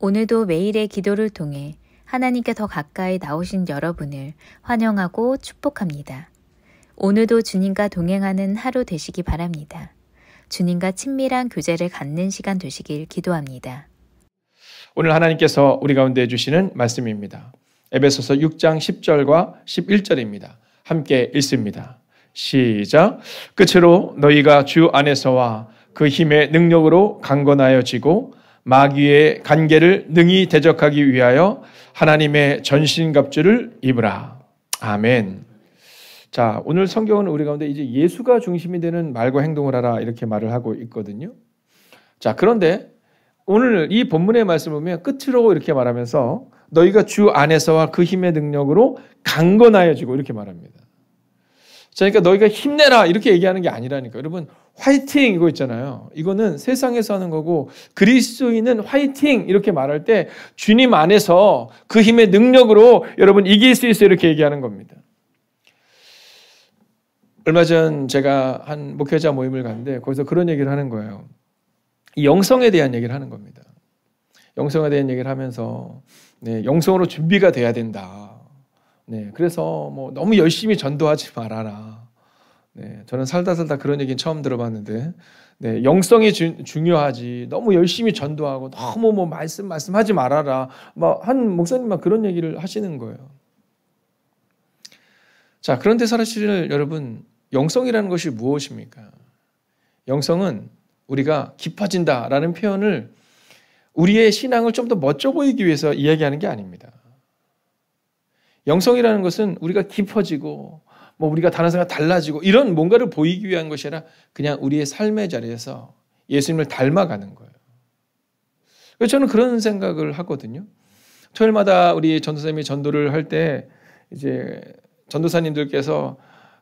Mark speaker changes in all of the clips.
Speaker 1: 오늘도 매일의 기도를 통해 하나님께 더 가까이 나오신 여러분을 환영하고 축복합니다. 오늘도 주님과 동행하는 하루 되시기 바랍니다. 주님과 친밀한 교제를 갖는 시간 되시길 기도합니다.
Speaker 2: 오늘 하나님께서 우리 가운데 주시는 말씀입니다. 에베소서 6장 10절과 11절입니다. 함께 읽습니다. 시작. 끝으로 너희가 주 안에서와 그 힘의 능력으로 강건하여지고 마귀의 간계를 능히 대적하기 위하여 하나님의 전신갑주를 입으라. 아멘. 자, 오늘 성경은 우리 가운데 이제 예수가 중심이 되는 말과 행동을 하라 이렇게 말을 하고 있거든요. 자, 그런데 오늘 이 본문의 말씀을 보면 끝으로 이렇게 말하면서 너희가 주 안에서와 그 힘의 능력으로 강건하여지고 이렇게 말합니다. 자, 그러니까 너희가 힘내라 이렇게 얘기하는 게 아니라니까. 여러분 화이팅 이거 있잖아요. 이거는 세상에서 하는 거고 그리스도인은 화이팅 이렇게 말할 때 주님 안에서 그 힘의 능력으로 여러분 이길 수 있어요 이렇게 얘기하는 겁니다. 얼마 전 제가 한 목회자 모임을 갔는데 거기서 그런 얘기를 하는 거예요. 이 영성에 대한 얘기를 하는 겁니다. 영성에 대한 얘기를 하면서 영성으로 준비가 돼야 된다. 그래서 뭐 너무 열심히 전도하지 말아라. 저는 살다 그런 얘기는 처음 들어봤는데 영성이 중요하지. 너무 열심히 전도하고 너무 뭐 말씀하지 말아라. 한 목사님만 그런 얘기를 하시는 거예요. 자, 그런데 사실 여러분 영성이라는 것이 무엇입니까? 영성은 우리가 깊어진다라는 표현을 우리의 신앙을 좀 더 멋져 보이기 위해서 이야기하는 게 아닙니다. 영성이라는 것은 우리가 깊어지고 우리가 다른 사람과 달라지고 이런 뭔가를 보이기 위한 것이 아니라 그냥 우리의 삶의 자리에서 예수님을 닮아가는 거예요. 그래서 저는 그런 생각을 하거든요. 토요일마다 우리 전도사님이 전도를 할 때 이제 전도사님들께서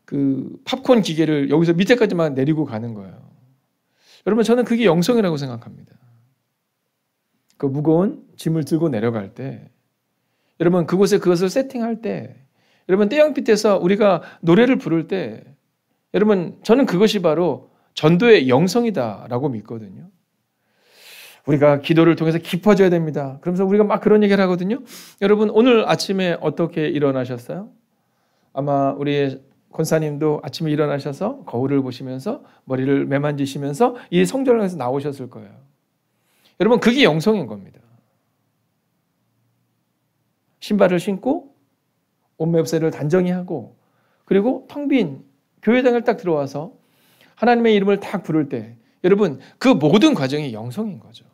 Speaker 2: 그 팝콘 기계를 여기서 밑에까지만 내리고 가는 거예요. 여러분 저는 그게 영성이라고 생각합니다. 그 무거운 짐을 들고 내려갈 때 여러분 그곳에 그것을 세팅할 때 여러분 태양빛에서 우리가 노래를 부를 때 여러분 저는 그것이 바로 전도의 영성이다라고 믿거든요. 우리가 기도를 통해서 깊어져야 됩니다. 그러면서 우리가 막 그런 얘기를 하거든요. 여러분 오늘 아침에 어떻게 일어나셨어요? 아마 우리 권사님도 아침에 일어나셔서 거울을 보시면서 머리를 매만지시면서 이 성전을 해서 나오셨을 거예요. 여러분 그게 영성인 겁니다. 신발을 신고 옷맵새를 단정히 하고 그리고 텅 빈 교회당을 딱 들어와서 하나님의 이름을 딱 부를 때 여러분 그 모든 과정이 영성인 거죠.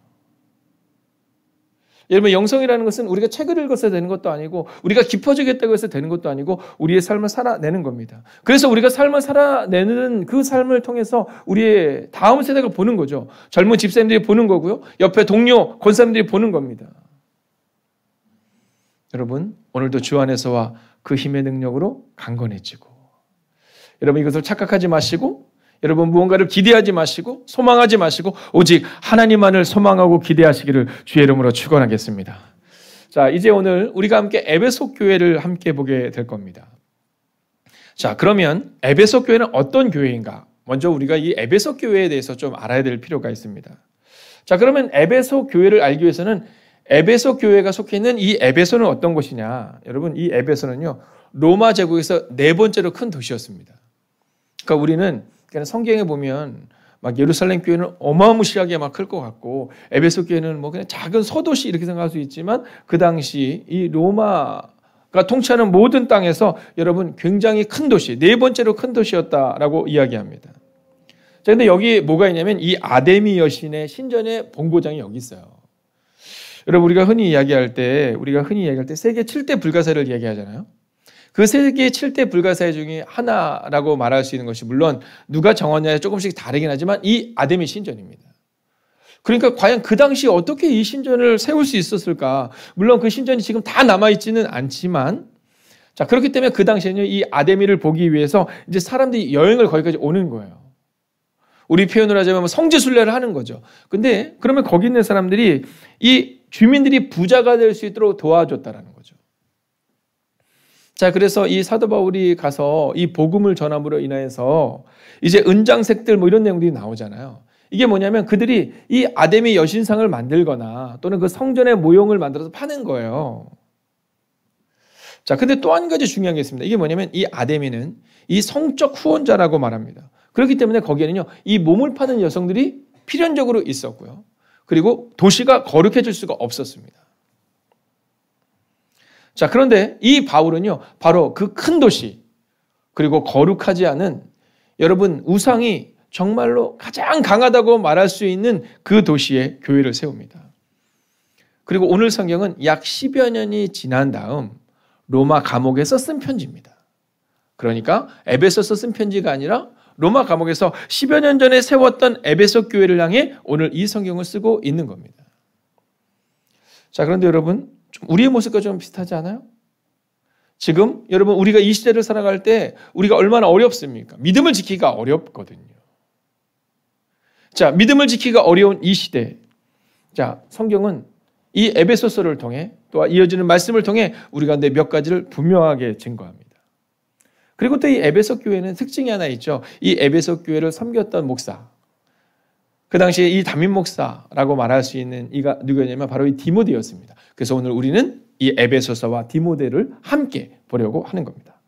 Speaker 2: 여러분 영성이라는 것은 우리가 책을 읽어서 되는 것도 아니고 우리가 깊어지겠다고 해서 되는 것도 아니고 우리의 삶을 살아내는 겁니다. 그래서 우리가 삶을 살아내는 그 삶을 통해서 우리의 다음 세대가 보는 거죠. 젊은 집사님들이 보는 거고요. 옆에 동료 권사님들이 보는 겁니다. 여러분 오늘도 주 안에서와 그 힘의 능력으로 강건해지고 여러분 이것을 착각하지 마시고 여러분 무언가를 기대하지 마시고 소망하지 마시고 오직 하나님만을 소망하고 기대하시기를 주의 이름으로 축원하겠습니다. 자, 이제 오늘 우리가 함께 에베소 교회를 함께 보게 될 겁니다. 자, 그러면 에베소 교회는 어떤 교회인가? 먼저 우리가 이 에베소 교회에 대해서 좀 알아야 될 필요가 있습니다. 자, 그러면 에베소 교회를 알기 위해서는 에베소 교회가 속해 있는 이 에베소는 어떤 곳이냐? 여러분 이 에베소는요 로마 제국에서 네 번째로 큰 도시였습니다. 그러니까 우리는 성경에 보면 막 예루살렘 교회는 어마무시하게 막 클 것 같고 에베소 교회는 뭐 그냥 작은 소도시 이렇게 생각할 수 있지만 그 당시 이 로마가 통치하는 모든 땅에서 여러분 굉장히 큰 도시, 네 번째로 큰 도시였다라고 이야기합니다. 자, 근데 여기 뭐가 있냐면 이 아데미 여신의 신전의 본고장이 여기 있어요. 여러분 우리가 흔히 이야기할 때 세계 7대 불가사를 이야기하잖아요. 그 세계 7대 불가사의 중에 하나라고 말할 수 있는 것이 물론 누가 정하냐에 조금씩 다르긴 하지만 이 아데미 신전입니다. 그러니까 과연 그 당시 어떻게 이 신전을 세울 수 있었을까? 물론 그 신전이 지금 다 남아있지는 않지만 자 그렇기 때문에 그 당시에는 이 아데미를 보기 위해서 이제 사람들이 여행을 거기까지 오는 거예요. 우리 표현으로 하자면 성지순례를 하는 거죠. 근데 그러면 거기 있는 사람들이 이 주민들이 부자가 될 수 있도록 도와줬다라는 거죠. 자, 그래서 이 사도 바울이 가서 이 복음을 전함으로 인해서 이제 은장색들 뭐 이런 내용들이 나오잖아요. 이게 뭐냐면 그들이 이 아데미 여신상을 만들거나 또는 그 성전의 모형을 만들어서 파는 거예요. 자, 근데 또 한 가지 중요한 게 있습니다. 이게 뭐냐면 이 아데미는 이 성적 후원자라고 말합니다. 그렇기 때문에 거기에는요, 이 몸을 파는 여성들이 필연적으로 있었고요. 그리고 도시가 거룩해질 수가 없었습니다. 자, 그런데 이 바울은요, 바로 그 큰 도시, 그리고 거룩하지 않은 여러분 우상이 정말로 가장 강하다고 말할 수 있는 그 도시에 교회를 세웁니다. 그리고 오늘 성경은 약 10여 년이 지난 다음 로마 감옥에서 쓴 편지입니다. 그러니까 에베소서 쓴 편지가 아니라 로마 감옥에서 10여 년 전에 세웠던 에베소 교회를 향해 오늘 이 성경을 쓰고 있는 겁니다. 자, 그런데 여러분, 좀 우리의 모습과 좀 비슷하지 않아요? 지금 여러분 우리가 이 시대를 살아갈 때 우리가 얼마나 어렵습니까? 믿음을 지키기가 어렵거든요. 자, 믿음을 지키기가 어려운 이 시대. 자, 성경은 이 에베소서를 통해 또 이어지는 말씀을 통해 우리 가운데 몇 가지를 분명하게 증거합니다. 그리고 또 이 에베소 교회는 특징이 하나 있죠. 이 에베소 교회를 섬겼던 목사. 그 당시에 이 담임 목사라고 말할 수 있는 이가 누구였냐면 바로 이 디모데였습니다. 그래서 오늘 우리는 이 에베소서와 디모데를 함께 보려고 하는 겁니다.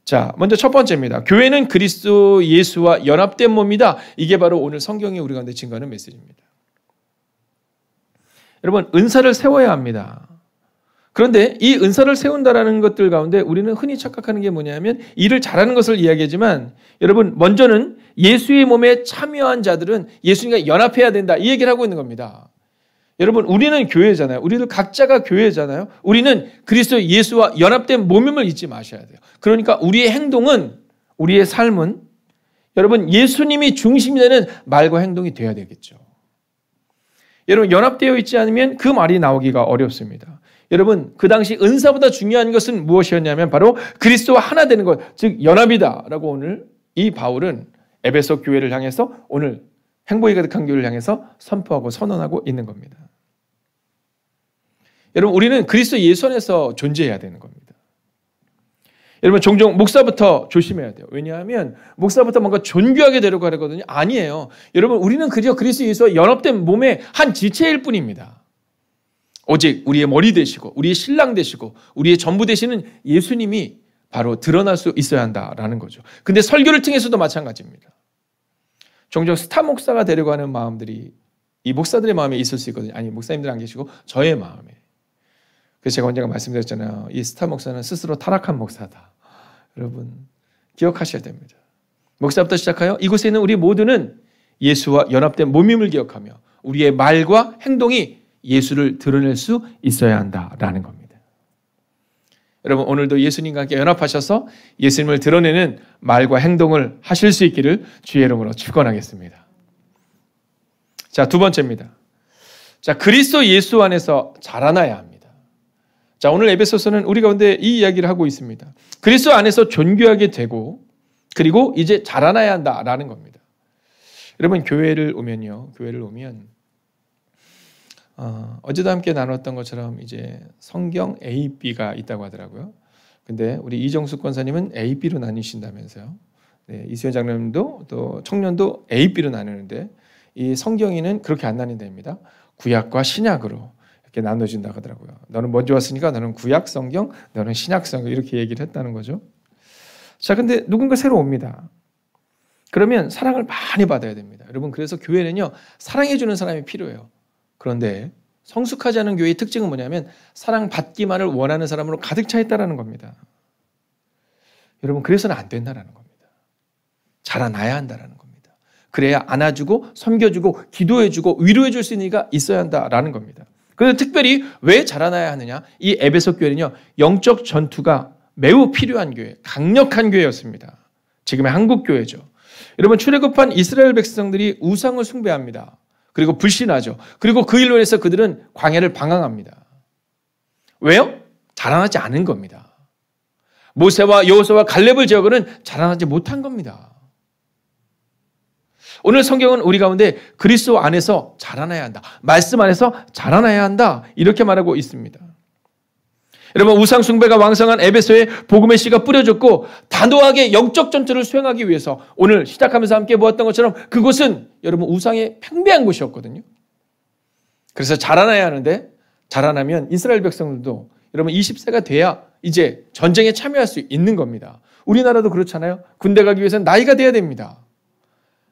Speaker 2: 자, 먼저 첫 번째입니다. 교회는 그리스도 예수와 연합된 몸이다. 이게 바로 오늘 성경이 우리 가운데 증거하는 메시지입니다. 여러분, 은사를 세워야 합니다. 그런데 이 은사를 세운다라는 것들 가운데 우리는 흔히 착각하는 게 뭐냐면 일을 잘하는 것을 이야기하지만 여러분, 먼저는 예수의 몸에 참여한 자들은 예수님과 연합해야 된다. 이 얘기를 하고 있는 겁니다. 여러분, 우리는 교회잖아요. 우리들 각자가 교회잖아요. 우리는 그리스도 예수와 연합된 몸임을 잊지 마셔야 돼요. 그러니까 우리의 행동은, 우리의 삶은 여러분 예수님이 중심이 되는 말과 행동이 되어야 되겠죠. 여러분, 연합되어 있지 않으면 그 말이 나오기가 어렵습니다. 여러분, 그 당시 은사보다 중요한 것은 무엇이었냐면 바로 그리스도와 하나 되는 것, 즉 연합이다라고 오늘 이 바울은 에베소 교회를 향해서 오늘 행복이 가득한 교회를 향해서 선포하고 선언하고 있는 겁니다. 여러분, 우리는 그리스도 예수 안에서 존재해야 되는 겁니다. 여러분, 종종 목사부터 조심해야 돼요. 왜냐하면 목사부터 뭔가 존귀하게 되려고 하거든요. 아니에요. 여러분, 우리는 그저 그리스도 예수와 연합된 몸의 한 지체일 뿐입니다. 오직 우리의 머리 되시고 우리의 신랑 되시고 우리의 전부 되시는 예수님이 바로 드러날 수 있어야 한다라는 거죠. 근데 설교를 통해서도 마찬가지입니다. 종종 스타 목사가 되려고 하는 마음들이 이 목사들의 마음에 있을 수 있거든요. 아니, 목사님들 안 계시고 저의 마음에. 그래서 제가 언젠가 말씀드렸잖아요. 이 스타 목사는 스스로 타락한 목사다. 여러분, 기억하셔야 됩니다. 목사부터 시작하여 이곳에 있는 우리 모두는 예수와 연합된 몸임을 기억하며 우리의 말과 행동이 예수를 드러낼 수 있어야 한다라는 겁니다. 여러분, 오늘도 예수님과 함께 연합하셔서 예수님을 드러내는 말과 행동을 하실 수 있기를 주의 이름으로 축원하겠습니다. 자, 두 번째입니다. 자, 그리스도 예수 안에서 자라나야 합니다. 자, 오늘 에베소서는 우리 가운데 이 이야기를 하고 있습니다. 그리스도 안에서 존귀하게 되고 그리고 이제 자라나야 한다라는 겁니다. 여러분, 교회를 오면 어제도 함께 나눴던 것처럼 이제 성경 A, B가 있다고 하더라고요. 근데 우리 이정숙 권사님은 A, B로 나뉘신다면서요. 네, 이수연 장로님도 또 청년도 A, B로 나누는데 이 성경에는 그렇게 안 나뉜답니다. 구약과 신약으로 이렇게 나눠진다고 하더라고요. 너는 먼저 왔으니까 너는 구약 성경, 너는 신약 성경 이렇게 얘기를 했다는 거죠. 자, 근데 누군가 새로 옵니다. 그러면 사랑을 많이 받아야 됩니다. 여러분, 그래서 교회는요, 사랑해주는 사람이 필요해요. 그런데 성숙하지 않은 교회의 특징은 뭐냐면 사랑받기만을 원하는 사람으로 가득 차 있다는 겁니다. 여러분, 그래서는 안 된다는 겁니다. 자라나야 한다는 겁니다. 그래야 안아주고 섬겨주고 기도해주고 위로해줄 수 있는 이가 있어야 한다는 겁니다. 그래서 특별히 왜 자라나야 하느냐? 이 에베소 교회는요, 영적 전투가 매우 필요한 교회, 강력한 교회였습니다. 지금의 한국 교회죠. 여러분, 출애굽한 이스라엘 백성들이 우상을 숭배합니다. 그리고 불신하죠. 그리고 그 일로 인해서 그들은 광야를 방황합니다. 왜요? 자라나지 않은 겁니다. 모세와 여호수아와 갈렙을 제거는 자라나지 못한 겁니다. 오늘 성경은 우리 가운데 그리스도 안에서 자라나야 한다. 말씀 안에서 자라나야 한다. 이렇게 말하고 있습니다. 여러분 우상 숭배가 왕성한 에베소에 복음의 씨가 뿌려졌고 단호하게 영적 전투를 수행하기 위해서 오늘 시작하면서 함께 보았던 것처럼 그곳은 여러분 우상의 팽배한 곳이었거든요. 그래서 자라나야 하는데 자라나면 이스라엘 백성들도 여러분 20세가 돼야 이제 전쟁에 참여할 수 있는 겁니다. 우리나라도 그렇잖아요. 군대 가기 위해서는 나이가 돼야 됩니다.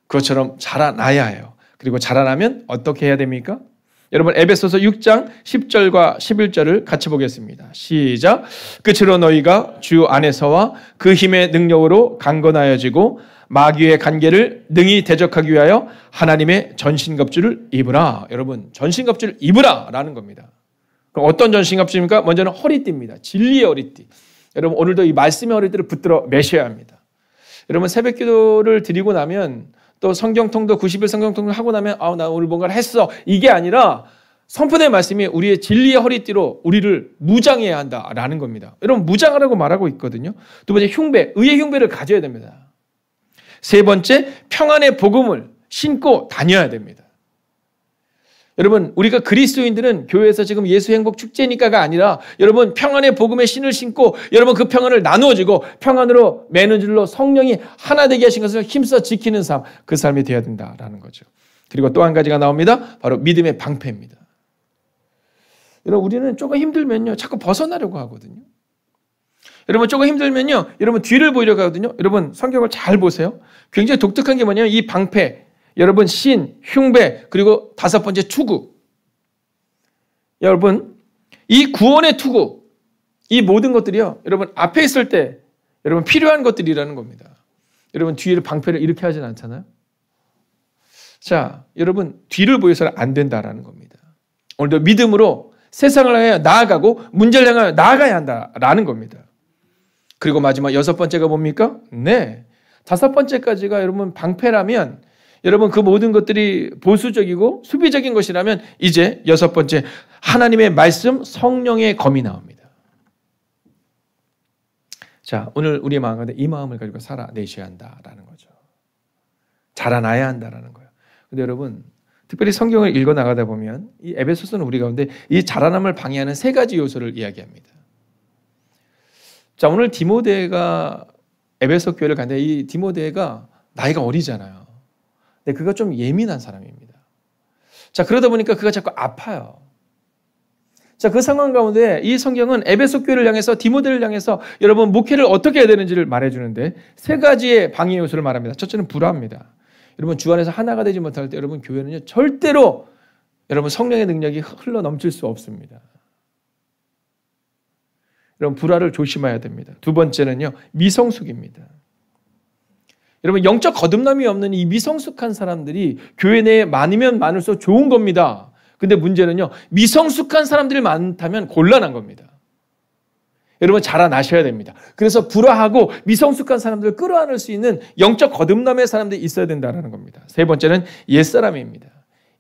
Speaker 2: 그것처럼 자라나야 해요. 그리고 자라나면 어떻게 해야 됩니까? 여러분 에베소서 6장 10절과 11절을 같이 보겠습니다. 시작. 끝으로 너희가 주 안에서와 그 힘의 능력으로 강건하여지고 마귀의 간계를 능히 대적하기 위하여 하나님의 전신갑주를 입으라. 여러분 전신갑주를 입으라 라는 겁니다. 그럼 어떤 전신갑주입니까? 먼저는 허리띠입니다. 진리의 허리띠. 여러분 오늘도 이 말씀의 허리띠를 붙들어 매셔야 합니다. 여러분 새벽기도를 드리고 나면 또 성경통도 90일 성경통을 하고 나면 나 오늘 뭔가를 했어. 이게 아니라 선포된 말씀이 우리의 진리의 허리띠로 우리를 무장해야 한다라는 겁니다. 여러분 무장하라고 말하고 있거든요. 두 번째 흉배, 의의 흉배를 가져야 됩니다. 세 번째 평안의 복음을 신고 다녀야 됩니다. 여러분 우리가 그리스도인들은 교회에서 지금 예수 행복 축제니까가 아니라 여러분 평안의 복음의 신을 신고 여러분 그 평안을 나누어지고 평안으로 매는 줄로 성령이 하나 되게 하신 것을 힘써 지키는 삶, 그 삶이 되어야 된다라는 거죠. 그리고 또 한 가지가 나옵니다. 바로 믿음의 방패입니다. 여러분 우리는 조금 힘들면요 자꾸 벗어나려고 하거든요. 여러분 조금 힘들면요 여러분 뒤를 보이려고 하거든요. 여러분 성경을 잘 보세요. 굉장히 독특한 게 뭐냐면 이 방패, 여러분 신, 흉배, 그리고 다섯 번째 투구. 여러분 이 구원의 투구, 이 모든 것들이요 여러분 앞에 있을 때 여러분 필요한 것들이라는 겁니다. 여러분 뒤를 방패를 이렇게 하진 않잖아요. 자 여러분 뒤를 보여서는 안 된다라는 겁니다. 오늘도 믿음으로 세상을 향해 나아가고 문제를 향하여 나아가야 한다라는 겁니다. 그리고 마지막 여섯 번째가 뭡니까? 네, 다섯 번째까지가 여러분 방패라면 여러분 그 모든 것들이 보수적이고 수비적인 것이라면 이제 여섯 번째 하나님의 말씀 성령의 검이 나옵니다. 자 오늘 우리의 마음 가운데 이 마음을 가지고 살아내셔야 한다라는 거죠. 자라나야 한다라는 거예요. 근데 여러분 특별히 성경을 읽어 나가다 보면 이 에베소서는 우리 가운데 이 자라남을 방해하는 세 가지 요소를 이야기합니다. 자 오늘 디모데가 에베소 교회를 갔는데 이 디모데가 나이가 어리잖아요. 근데 그가 좀 예민한 사람입니다. 자, 그러다 보니까 그가 자꾸 아파요. 자, 그 상황 가운데 이 성경은 에베소 교회를 향해서 디모데를 향해서 여러분 목회를 어떻게 해야 되는지를 말해주는데 세 가지의 방해 요소를 말합니다. 첫째는 불화입니다. 여러분 주 안에서 하나가 되지 못할 때 여러분 교회는요 절대로 여러분 성령의 능력이 흘러 넘칠 수 없습니다. 여러분 불화를 조심해야 됩니다. 두 번째는요 미성숙입니다. 여러분 영적 거듭남이 없는 이 미성숙한 사람들이 교회 내에 많으면 많을수록 좋은 겁니다. 근데 문제는요 미성숙한 사람들이 많다면 곤란한 겁니다. 여러분 자라나셔야 됩니다. 그래서 불화하고 미성숙한 사람들을 끌어안을 수 있는 영적 거듭남의 사람들이 있어야 된다는 겁니다. 세 번째는 옛사람입니다.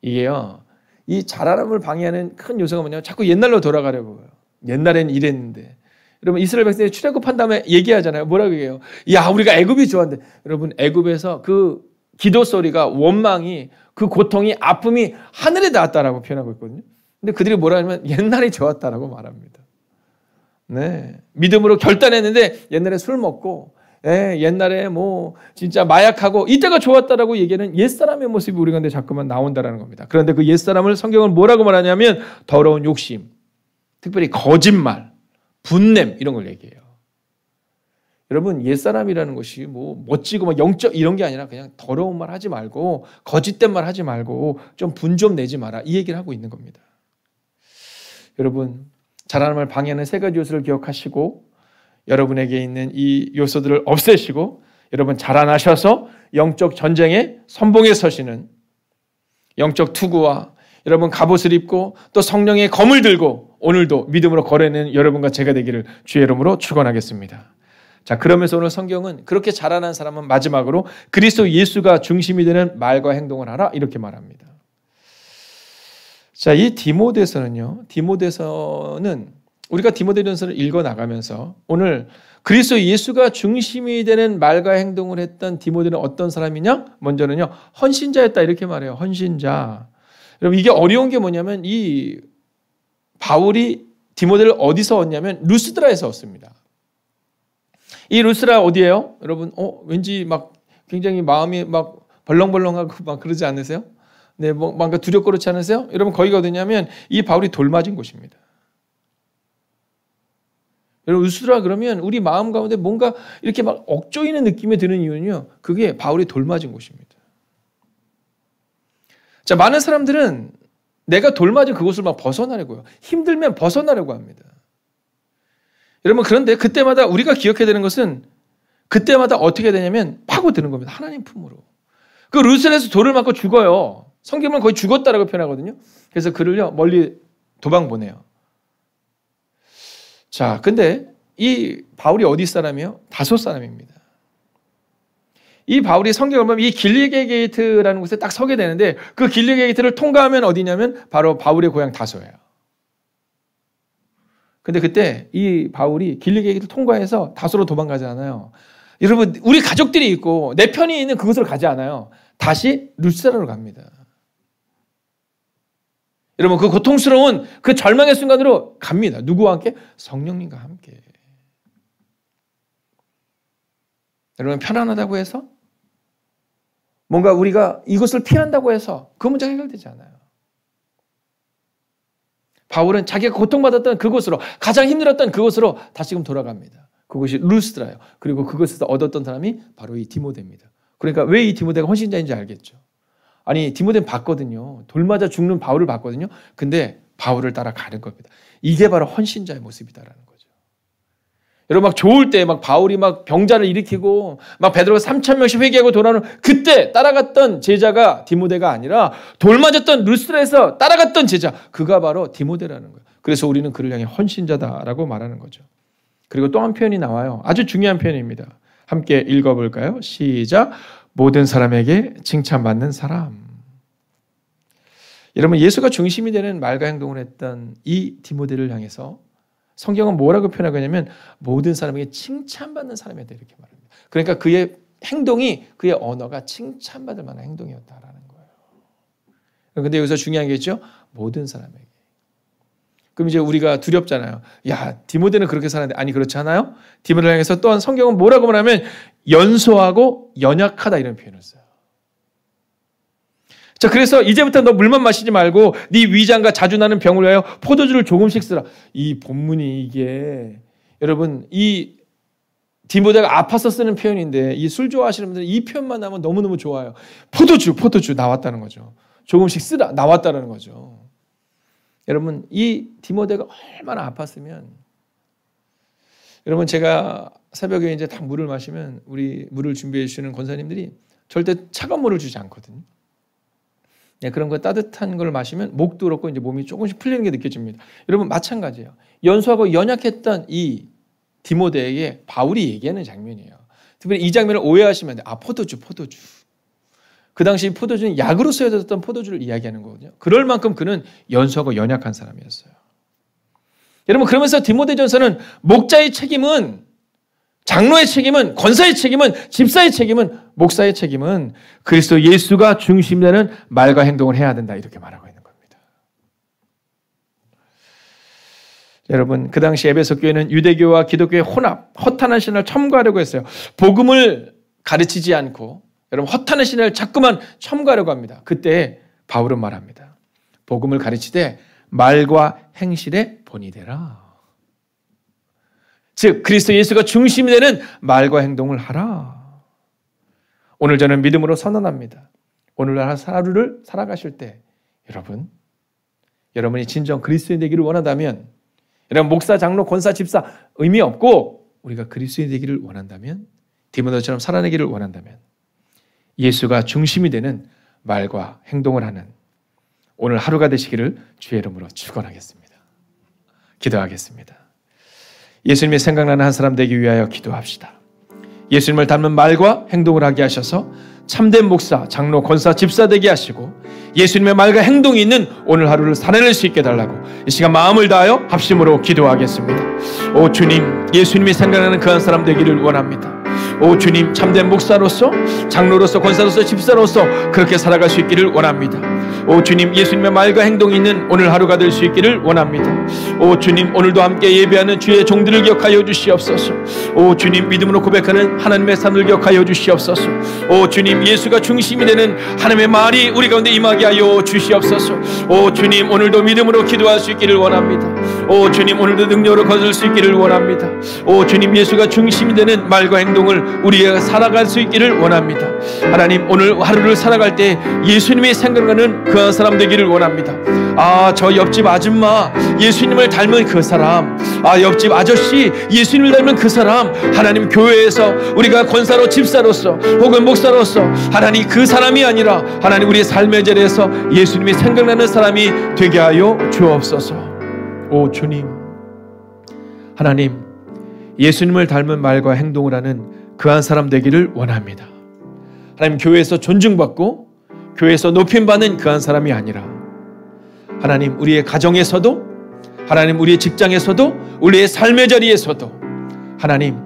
Speaker 2: 이게요 이 자라남을 방해하는 큰 요소가 뭐냐면 자꾸 옛날로 돌아가려고 해요. 옛날엔 이랬는데 여러분 이스라엘 백성이 출애굽한 다음에 얘기하잖아요. 뭐라고 얘기해요? 야 우리가 애굽이 좋았는데 여러분 애굽에서 그 기도 소리가 원망이 그 고통이 아픔이 하늘에 닿았다라고 표현하고 있거든요. 근데 그들이 뭐라 하냐면 옛날이 좋았다라고 말합니다. 네, 믿음으로 결단했는데 옛날에 술 먹고 옛날에 뭐 진짜 마약하고 이때가 좋았다라고 얘기하는 옛사람의 모습이 우리 가운데 자꾸만 나온다라는 겁니다. 그런데 그 옛사람을 성경은 뭐라고 말하냐면 더러운 욕심, 특별히 거짓말, 분냄 이런 걸 얘기해요. 여러분 옛사람이라는 것이 뭐 멋지고 막 영적 이런 게 아니라 그냥 더러운 말 하지 말고 거짓된 말 하지 말고 좀 분 좀 내지 마라 이 얘기를 하고 있는 겁니다. 여러분 자라남을 방해하는 세 가지 요소를 기억하시고 여러분에게 있는 이 요소들을 없애시고 여러분 자라나셔서 영적 전쟁에 선봉에 서시는 영적 투구와 여러분 갑옷을 입고 또 성령의 검을 들고 오늘도 믿음으로 걸어내는 여러분과 제가 되기를 주의 이름으로 축원하겠습니다. 자, 그러면서 오늘 성경은 그렇게 자라난 사람은 마지막으로 그리스도 예수가 중심이 되는 말과 행동을 하라 이렇게 말합니다. 자, 이 디모데서는요. 디모데서는 우리가 디모데전서를 읽어 나가면서 오늘 그리스도 예수가 중심이 되는 말과 행동을 했던 디모데는 어떤 사람이냐? 먼저는요. 헌신자였다 이렇게 말해요. 헌신자. 여러분 이게 어려운 게 뭐냐면 이 바울이 디모데를 어디서 얻냐면 루스드라에서 얻습니다. 이 루스드라 어디예요? 여러분, 왠지 막 굉장히 마음이 막 벌렁벌렁하고 막 그러지 않으세요? 네, 뭔가 두렵고 그렇지 않으세요? 여러분, 거기가 어디냐면 이 바울이 돌 맞은 곳입니다. 여러분, 루스드라 그러면 우리 마음 가운데 뭔가 이렇게 막 억조이는 느낌이 드는 이유는요, 그게 바울이 돌 맞은 곳입니다. 자, 많은 사람들은 내가 돌 맞은 그곳을 막 벗어나려고요. 힘들면 벗어나려고 합니다. 여러분, 그런데 그때마다 우리가 기억해야 되는 것은 그때마다 어떻게 되냐면 파고드는 겁니다. 하나님 품으로. 그 루스드라에서 돌을 맞고 죽어요. 성경은 거의 죽었다라고 표현하거든요. 그래서 그를요, 멀리 도망 보내요. 자, 근데 이 바울이 어디 사람이에요? 다소 사람입니다. 이 바울이 성경을 보면 이 길리게 게이트라는 곳에 딱 서게 되는데 그 길리게 게이트를 통과하면 어디냐면 바로 바울의 고향 다소예요. 근데 그때 이 바울이 길리게 게이트를 통과해서 다소로 도망가잖아요. 여러분, 우리 가족들이 있고 내 편이 있는 그곳으로 가지 않아요. 다시 루스드라로 갑니다. 여러분, 그 고통스러운 그 절망의 순간으로 갑니다. 누구와 함께? 성령님과 함께. 여러분, 편안하다고 해서 뭔가 우리가 이것을 피한다고 해서 그 문제가 해결되지 않아요. 바울은 자기가 고통받았던 그곳으로, 가장 힘들었던 그곳으로 다시금 돌아갑니다. 그곳이 루스드라예요. 그리고 그곳에서 얻었던 사람이 바로 이 디모데입니다. 그러니까 왜 이 디모데가 헌신자인지 알겠죠. 아니, 디모데는 봤거든요. 돌 맞아 죽는 바울을 봤거든요. 근데 바울을 따라 가는 겁니다. 이게 바로 헌신자의 모습이다라는 거죠. 여러분, 막 좋을 때 막 바울이 막 병자를 일으키고 막 베드로가 3,000명씩 회개하고 돌아오는 그때 따라갔던 제자가 디모데가 아니라 돌 맞았던 루스드라에서 따라갔던 제자, 그가 바로 디모데라는 거예요. 그래서 우리는 그를 향해 헌신자다라고 말하는 거죠. 그리고 또 한 표현이 나와요. 아주 중요한 표현입니다. 함께 읽어볼까요? 시작. 모든 사람에게 칭찬받는 사람. 여러분, 예수가 중심이 되는 말과 행동을 했던 이 디모데를 향해서 성경은 뭐라고 표현하고 있냐면 모든 사람에게 칭찬받는 사람이다 이렇게 말합니다. 그러니까 그의 행동이, 그의 언어가 칭찬받을 만한 행동이었다라는 거예요. 그런데 여기서 중요한 게 있죠. 모든 사람에게. 그럼 이제 우리가 두렵잖아요. 야, 디모데는 그렇게 살았는데. 아니, 그렇지 않아요? 디모데를 향해서 또한 성경은 뭐라고 말하면 연소하고 연약하다 이런 표현을 써요. 자, 그래서 이제부터 너 물만 마시지 말고 네 위장과 자주 나는 병을 위하여 포도주를 조금씩 쓰라. 이 본문이 이게 여러분, 이 디모데가 아파서 쓰는 표현인데 이 술 좋아하시는 분들은 이 표현만 나오면 너무너무 좋아요. 포도주 나왔다는 거죠. 조금씩 쓰라 나왔다는 거죠. 여러분, 이 디모데가 얼마나 아팠으면, 여러분, 제가 새벽에 이제 딱 물을 마시면 우리 물을 준비해 주시는 권사님들이 절대 차가운 물을 주지 않거든요. 네, 그런 거 따뜻한 걸 마시면 목도 그렇고 이제 몸이 조금씩 풀리는 게 느껴집니다. 여러분, 마찬가지예요. 연소하고 연약했던 이 디모데에게 바울이 얘기하는 장면이에요. 특별히 이 장면을 오해하시면 안 돼요. 아, 포도주. 그 당시 포도주는 약으로 쓰여졌던 포도주를 이야기하는 거거든요. 그럴 만큼 그는 연소하고 연약한 사람이었어요. 여러분, 그러면서 디모데전서는 목자의 책임은, 장로의 책임은, 권사의 책임은, 집사의 책임은, 목사의 책임은 그리스도 예수가 중심되는 말과 행동을 해야 된다 이렇게 말하고 있는 겁니다. 여러분, 그 당시 에베소 교회는 유대교와 기독교의 혼합, 허탄한 신을 첨가하려고 했어요. 복음을 가르치지 않고 여러분, 허탄한 신을 자꾸만 첨가하려고 합니다. 그때 바울은 말합니다. 복음을 가르치되 말과 행실의 본이 되라. 즉 그리스도 예수가 중심이 되는 말과 행동을 하라. 오늘 저는 믿음으로 선언합니다. 오늘 하루를 살아가실 때 여러분이 진정 그리스도인 되기를 원한다면, 여러분 목사, 장로, 권사, 집사 의미 없고 우리가 그리스도인 되기를 원한다면, 디모데처럼 살아내기를 원한다면 예수가 중심이 되는 말과 행동을 하는 오늘 하루가 되시기를 주의 이름으로 축원하겠습니다. 기도하겠습니다. 예수님이 생각나는 한 사람 되기 위하여 기도합시다. 예수님을 닮은 말과 행동을 하게 하셔서 참된 목사, 장로, 권사, 집사 되게 하시고 예수님의 말과 행동이 있는 오늘 하루를 살아낼 수 있게 달라고 이 시간 마음을 다하여 합심으로 기도하겠습니다. 오 주님, 예수님이 생각나는 그 한 사람 되기를 원합니다. 오 주님, 참된 목사로서, 장로로서, 권사로서, 집사로서 그렇게 살아갈 수 있기를 원합니다. 오 주님, 예수님의 말과 행동이 있는 오늘 하루가 될 수 있기를 원합니다. 오 주님, 오늘도 함께 예배하는 주의 종들을 기억하여 주시옵소서. 오 주님, 믿음으로 고백하는 하나님의 삶을 기억하여 주시옵소서. 오 주님, 예수가 중심이 되는 하나님의 말이 우리 가운데 임하게 하여 주시옵소서. 오 주님, 오늘도 믿음으로 기도할 수 있기를 원합니다. 오 주님, 오늘도 능력으로 거둘 수 있기를 원합니다. 오 주님, 예수가 중심이 되는 말과 행동을 우리가 살아갈 수 있기를 원합니다. 하나님, 오늘 하루를 살아갈 때 예수님이 생각하는 그런 사람 되기를 원합니다. 아, 저 옆집 아줌마 예수님을 닮은 그 사람, 아, 옆집 아저씨 예수님을 닮은 그 사람, 하나님, 교회에서 우리가 권사로, 집사로서 혹은 목사로서 하나님, 그 사람이 아니라 하나님, 우리의 삶의 자리에서 예수님이 생각나는 사람이 되게 하여 주옵소서. 오 주님, 하나님, 예수님을 닮은 말과 행동을 하는 그한 사람 되기를 원합니다. 하나님, 교회에서 존중받고 교회에서 높임받는 그한 사람이 아니라 하나님, 우리의 가정에서도, 하나님, 우리의 직장에서도, 우리의 삶의 자리에서도 하나님,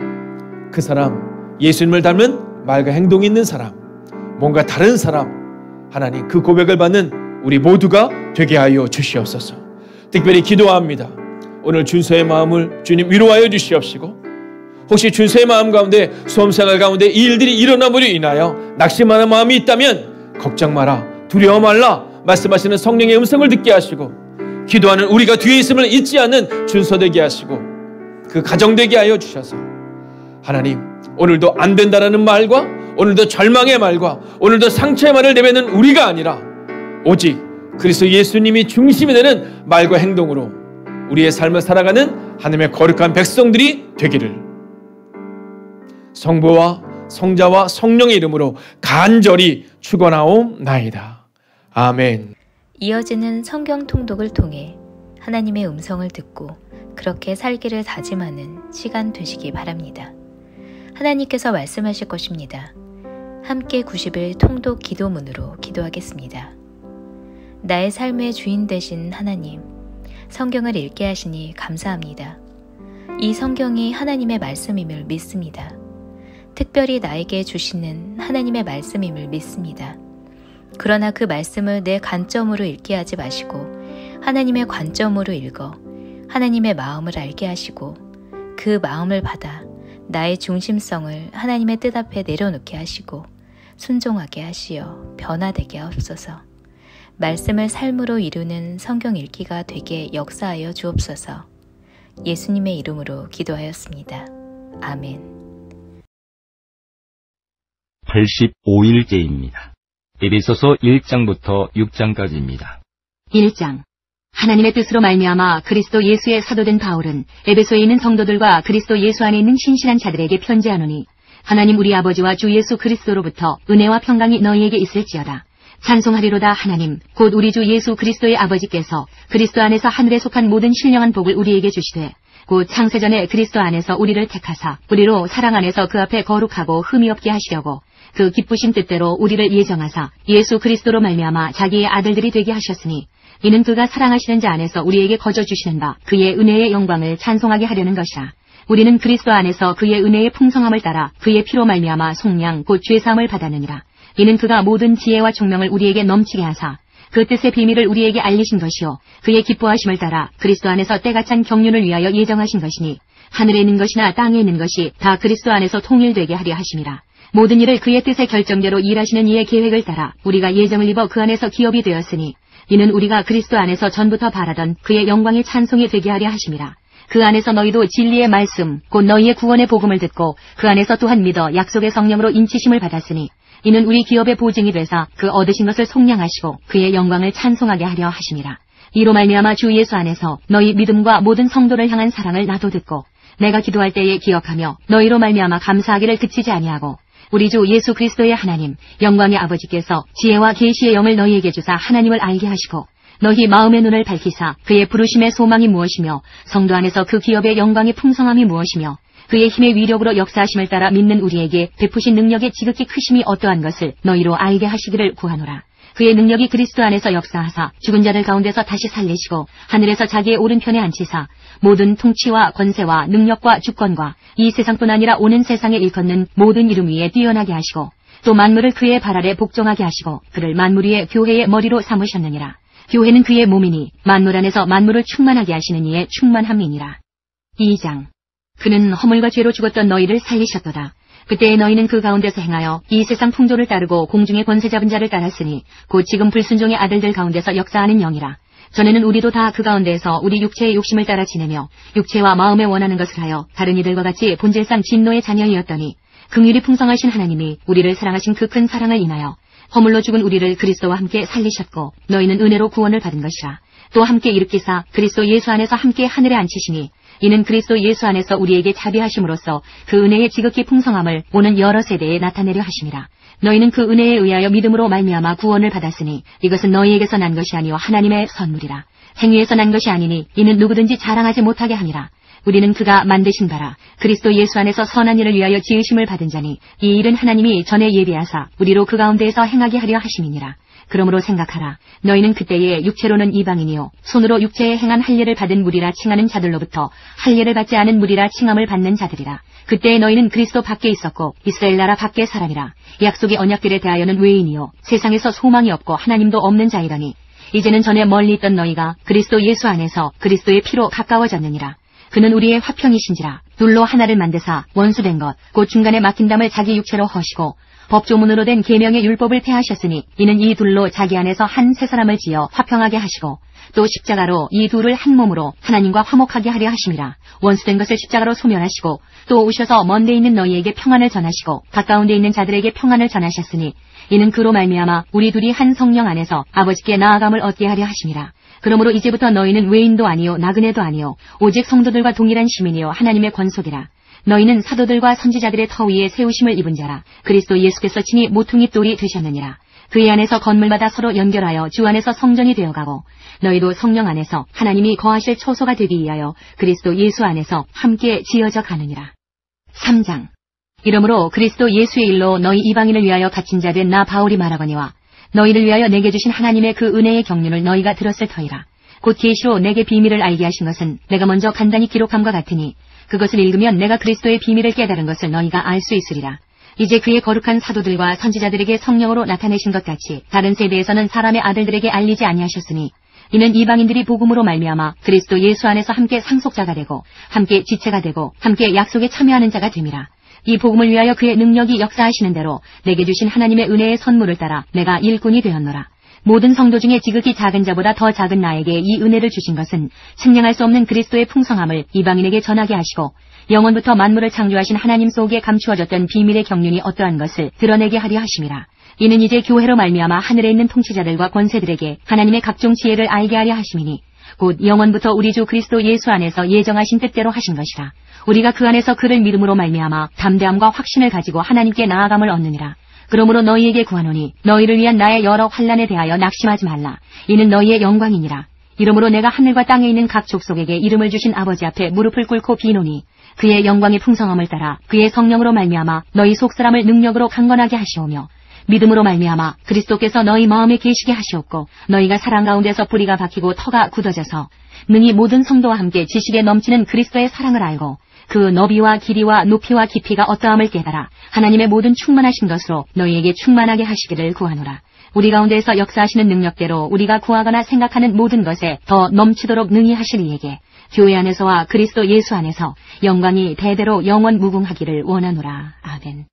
Speaker 2: 그 사람, 예수님을 닮은 말과 행동이 있는 사람, 뭔가 다른 사람, 하나님, 그 고백을 받는 우리 모두가 되게 하여 주시옵소서. 특별히 기도합니다. 오늘 준서의 마음을 주님 위로하여 주시옵시고, 혹시 준서의 마음 가운데, 수험생활 가운데 이 일들이 일어남으로 인하여 낙심하는 마음이 있다면 걱정 마라, 두려워 말라 말씀하시는 성령의 음성을 듣게 하시고, 기도하는 우리가 뒤에 있음을 잊지 않는 준서 되게 하시고, 그 가정 되게 하여 주셔서 하나님, 오늘도 안 된다라는 말과, 오늘도 절망의 말과, 오늘도 상처의 말을 내뱉는 우리가 아니라 오직 그리스도 예수님이 중심이 되는 말과 행동으로 우리의 삶을 살아가는 하나님의 거룩한 백성들이 되기를 성부와 성자와 성령의 이름으로 간절히 축원하옵나이다. 아멘.
Speaker 1: 이어지는 성경 통독을 통해 하나님의 음성을 듣고 그렇게 살기를 다짐하는 시간 되시기 바랍니다. 하나님께서 말씀하실 것입니다. 함께 90일 통독 기도문으로 기도하겠습니다. 나의 삶의 주인 되신 하나님, 성경을 읽게 하시니 감사합니다. 이 성경이 하나님의 말씀임을 믿습니다. 특별히 나에게 주시는 하나님의 말씀임을 믿습니다. 그러나 그 말씀을 내 관점으로 읽게 하지 마시고 하나님의 관점으로 읽어 하나님의 마음을 알게 하시고 그 마음을 받아 나의 중심성을 하나님의 뜻 앞에 내려놓게 하시고 순종하게 하시어 변화되게 하옵소서. 말씀을 삶으로 이루는 성경 읽기가 되게 역사하여 주옵소서. 예수님의 이름으로 기도하였습니다. 아멘.
Speaker 3: 85일째입니다. 에베소서 1장부터 6장까지입니다.
Speaker 4: 1장. 하나님의 뜻으로 말미암아 그리스도 예수의 사도된 바울은 에베소에 있는 성도들과 그리스도 예수 안에 있는 신실한 자들에게 편지하노니, 하나님 우리 아버지와 주 예수 그리스도로부터 은혜와 평강이 너희에게 있을지어다. 찬송하리로다. 하나님 곧 우리 주 예수 그리스도의 아버지께서 그리스도 안에서 하늘에 속한 모든 신령한 복을 우리에게 주시되, 곧 창세전에 그리스도 안에서 우리를 택하사 우리로 사랑 안에서 그 앞에 거룩하고 흠이 없게 하시려고 그 기쁘신 뜻대로 우리를 예정하사 예수 그리스도로 말미암아 자기의 아들들이 되게 하셨으니, 이는 그가 사랑하시는 자 안에서 우리에게 거저 주시는 바 그의 은혜의 영광을 찬송하게 하려는 것이라. 우리는 그리스도 안에서 그의 은혜의 풍성함을 따라 그의 피로 말미암아 속량 곧 죄사함을 받았느니라. 이는 그가 모든 지혜와 총명을 우리에게 넘치게 하사 그 뜻의 비밀을 우리에게 알리신 것이요 그의 기뻐하심을 따라 그리스도 안에서 때가 찬 경륜을 위하여 예정하신 것이니, 하늘에 있는 것이나 땅에 있는 것이 다 그리스도 안에서 통일되게 하려 하심이라. 모든 일을 그의 뜻의 결정대로 일하시는 이의 계획을 따라 우리가 예정을 입어 그 안에서 기업이 되었으니, 이는 우리가 그리스도 안에서 전부터 바라던 그의 영광의 찬송이 되게 하려 하심이라. 그 안에서 너희도 진리의 말씀 곧 너희의 구원의 복음을 듣고 그 안에서 또한 믿어 약속의 성령으로 인치심을 받았으니, 이는 우리 기업의 보증이 되사 그 얻으신 것을 속량하시고 그의 영광을 찬송하게 하려 하심이라. 이로 말미암아 주 예수 안에서 너희 믿음과 모든 성도를 향한 사랑을 나도 듣고 내가 기도할 때에 기억하며 너희로 말미암아 감사하기를 그치지 아니하고, 우리 주 예수 그리스도의 하나님 영광의 아버지께서 지혜와 계시의 영을 너희에게 주사 하나님을 알게 하시고 너희 마음의 눈을 밝히사 그의 부르심의 소망이 무엇이며 성도 안에서 그 기업의 영광의 풍성함이 무엇이며 그의 힘의 위력으로 역사하심을 따라 믿는 우리에게 베푸신 능력의 지극히 크심이 어떠한 것을 너희로 알게 하시기를 구하노라. 그의 능력이 그리스도 안에서 역사하사 죽은 자들 가운데서 다시 살리시고 하늘에서 자기의 오른편에 앉히사 모든 통치와 권세와 능력과 주권과 이 세상뿐 아니라 오는 세상에 일컫는 모든 이름 위에 뛰어나게 하시고 또 만물을 그의 발 아래 복종하게 하시고 그를 만물 위에 교회의 머리로 삼으셨느니라. 교회는 그의 몸이니 만물 안에서 만물을 충만하게 하시는 이의 충만함이니라. 2장. 그는 허물과 죄로 죽었던 너희를 살리셨도다. 그때의 너희는 그 가운데서 행하여 이 세상 풍조를 따르고 공중의 권세 잡은 자를 따랐으니 곧 지금 불순종의 아들들 가운데서 역사하는 영이라. 전에는 우리도 다 그 가운데에서 우리 육체의 욕심을 따라 지내며 육체와 마음에 원하는 것을 하여 다른 이들과 같이 본질상 진노의 자녀이었더니 긍휼이 풍성하신 하나님이 우리를 사랑하신 그 큰 사랑을 인하여 허물로 죽은 우리를 그리스도와 함께 살리셨고 너희는 은혜로 구원을 받은 것이라. 또 함께 일으키사 그리스도 예수 안에서 함께 하늘에 앉히시니 이는 그리스도 예수 안에서 우리에게 자비하심으로써 그 은혜의 지극히 풍성함을 오는 여러 세대에 나타내려 하심이라. 너희는 그 은혜에 의하여 믿음으로 말미암아 구원을 받았으니 이것은 너희에게서 난 것이 아니요 하나님의 선물이라. 행위에서 난 것이 아니니 이는 누구든지 자랑하지 못하게 함이라. 우리는 그가 만드신 바라 그리스도 예수 안에서 선한 일을 위하여 지으심을 받은 자니 이 일은 하나님이 전에 예비하사 우리로 그 가운데에서 행하게 하려 하심이니라. 그러므로 생각하라. 너희는 그때에 육체로는 이방인이요 손으로 육체에 행한 할례를 받은 무리라 칭하는 자들로부터 할례를 받지 않은 무리라 칭함을 받는 자들이라. 그때에 너희는 그리스도 밖에 있었고 이스라엘 나라 밖의 사람이라. 약속의 언약들에 대하여는 외인이요 세상에서 소망이 없고 하나님도 없는 자이더니 이제는 전에 멀리 있던 너희가 그리스도 예수 안에서 그리스도의 피로 가까워졌느니라. 그는 우리의 화평이신지라. 둘로 하나를 만드사 원수된 것 곧 중간에 막힌 담을 자기 육체로 허시고 법조문으로 된 계명의 율법을 폐하셨으니 이는 이 둘로 자기 안에서 한 새 사람을 지어 화평하게 하시고 또 십자가로 이 둘을 한 몸으로 하나님과 화목하게 하려 하심이라. 원수된 것을 십자가로 소멸하시고 또 오셔서 먼 데 있는 너희에게 평안을 전하시고 가까운 데 있는 자들에게 평안을 전하셨으니 이는 그로 말미암아 우리 둘이 한 성령 안에서 아버지께 나아감을 얻게 하려 하심이라. 그러므로 이제부터 너희는 외인도 아니요 나그네도 아니요 오직 성도들과 동일한 시민이요 하나님의 권속이라. 너희는 사도들과 선지자들의 터 위에 세우심을 입은 자라. 그리스도 예수께서 친히 모퉁이 돌이 되셨느니라. 그의 안에서 건물마다 서로 연결하여 주 안에서 성전이 되어가고 너희도 성령 안에서 하나님이 거하실 초소가 되기 위하여 그리스도 예수 안에서 함께 지어져 가느니라. 3장. 이러므로 그리스도 예수의 일로 너희 이방인을 위하여 갇힌 자 된 나 바울이 말하거니와 너희를 위하여 내게 주신 하나님의 그 은혜의 경륜을 너희가 들었을 터이라. 곧 계시로 내게 비밀을 알게 하신 것은 내가 먼저 간단히 기록함과 같으니 그것을 읽으면 내가 그리스도의 비밀을 깨달은 것을 너희가 알 수 있으리라. 이제 그의 거룩한 사도들과 선지자들에게 성령으로 나타내신 것 같이 다른 세대에서는 사람의 아들들에게 알리지 아니하셨으니 이는 이방인들이 복음으로 말미암아 그리스도 예수 안에서 함께 상속자가 되고 함께 지체가 되고 함께 약속에 참여하는 자가 됨이라. 이 복음을 위하여 그의 능력이 역사하시는 대로 내게 주신 하나님의 은혜의 선물을 따라 내가 일꾼이 되었노라. 모든 성도 중에 지극히 작은 자보다 더 작은 나에게 이 은혜를 주신 것은 측량할 수 없는 그리스도의 풍성함을 이방인에게 전하게 하시고 영원부터 만물을 창조하신 하나님 속에 감추어졌던 비밀의 경륜이 어떠한 것을 드러내게 하려 하심이라. 이는 이제 교회로 말미암아 하늘에 있는 통치자들과 권세들에게 하나님의 각종 지혜를 알게 하려 하심이니 곧 영원부터 우리 주 그리스도 예수 안에서 예정하신 뜻대로 하신 것이라. 우리가 그 안에서 그를 믿음으로 말미암아 담대함과 확신을 가지고 하나님께 나아감을 얻느니라. 그러므로 너희에게 구하노니 너희를 위한 나의 여러 환난에 대하여 낙심하지 말라. 이는 너희의 영광이니라. 이러므로 내가 하늘과 땅에 있는 각 족속에게 이름을 주신 아버지 앞에 무릎을 꿇고 비노니 그의 영광의 풍성함을 따라 그의 성령으로 말미암아 너희 속사람을 능력으로 강건하게 하시오며 믿음으로 말미암아 그리스도께서 너희 마음에 계시게 하시옵고 너희가 사랑 가운데서 뿌리가 박히고 터가 굳어져서 능히 모든 성도와 함께 지식에 넘치는 그리스도의 사랑을 알고 그 너비와 길이와 높이와 깊이가 어떠함을 깨달아 하나님의 모든 충만하신 것으로 너희에게 충만하게 하시기를 구하노라. 우리 가운데에서 역사하시는 능력대로 우리가 구하거나 생각하는 모든 것에 더 넘치도록 능히 하실 이에게 교회 안에서와 그리스도 예수 안에서 영광이 대대로 영원 무궁하기를 원하노라. 아멘.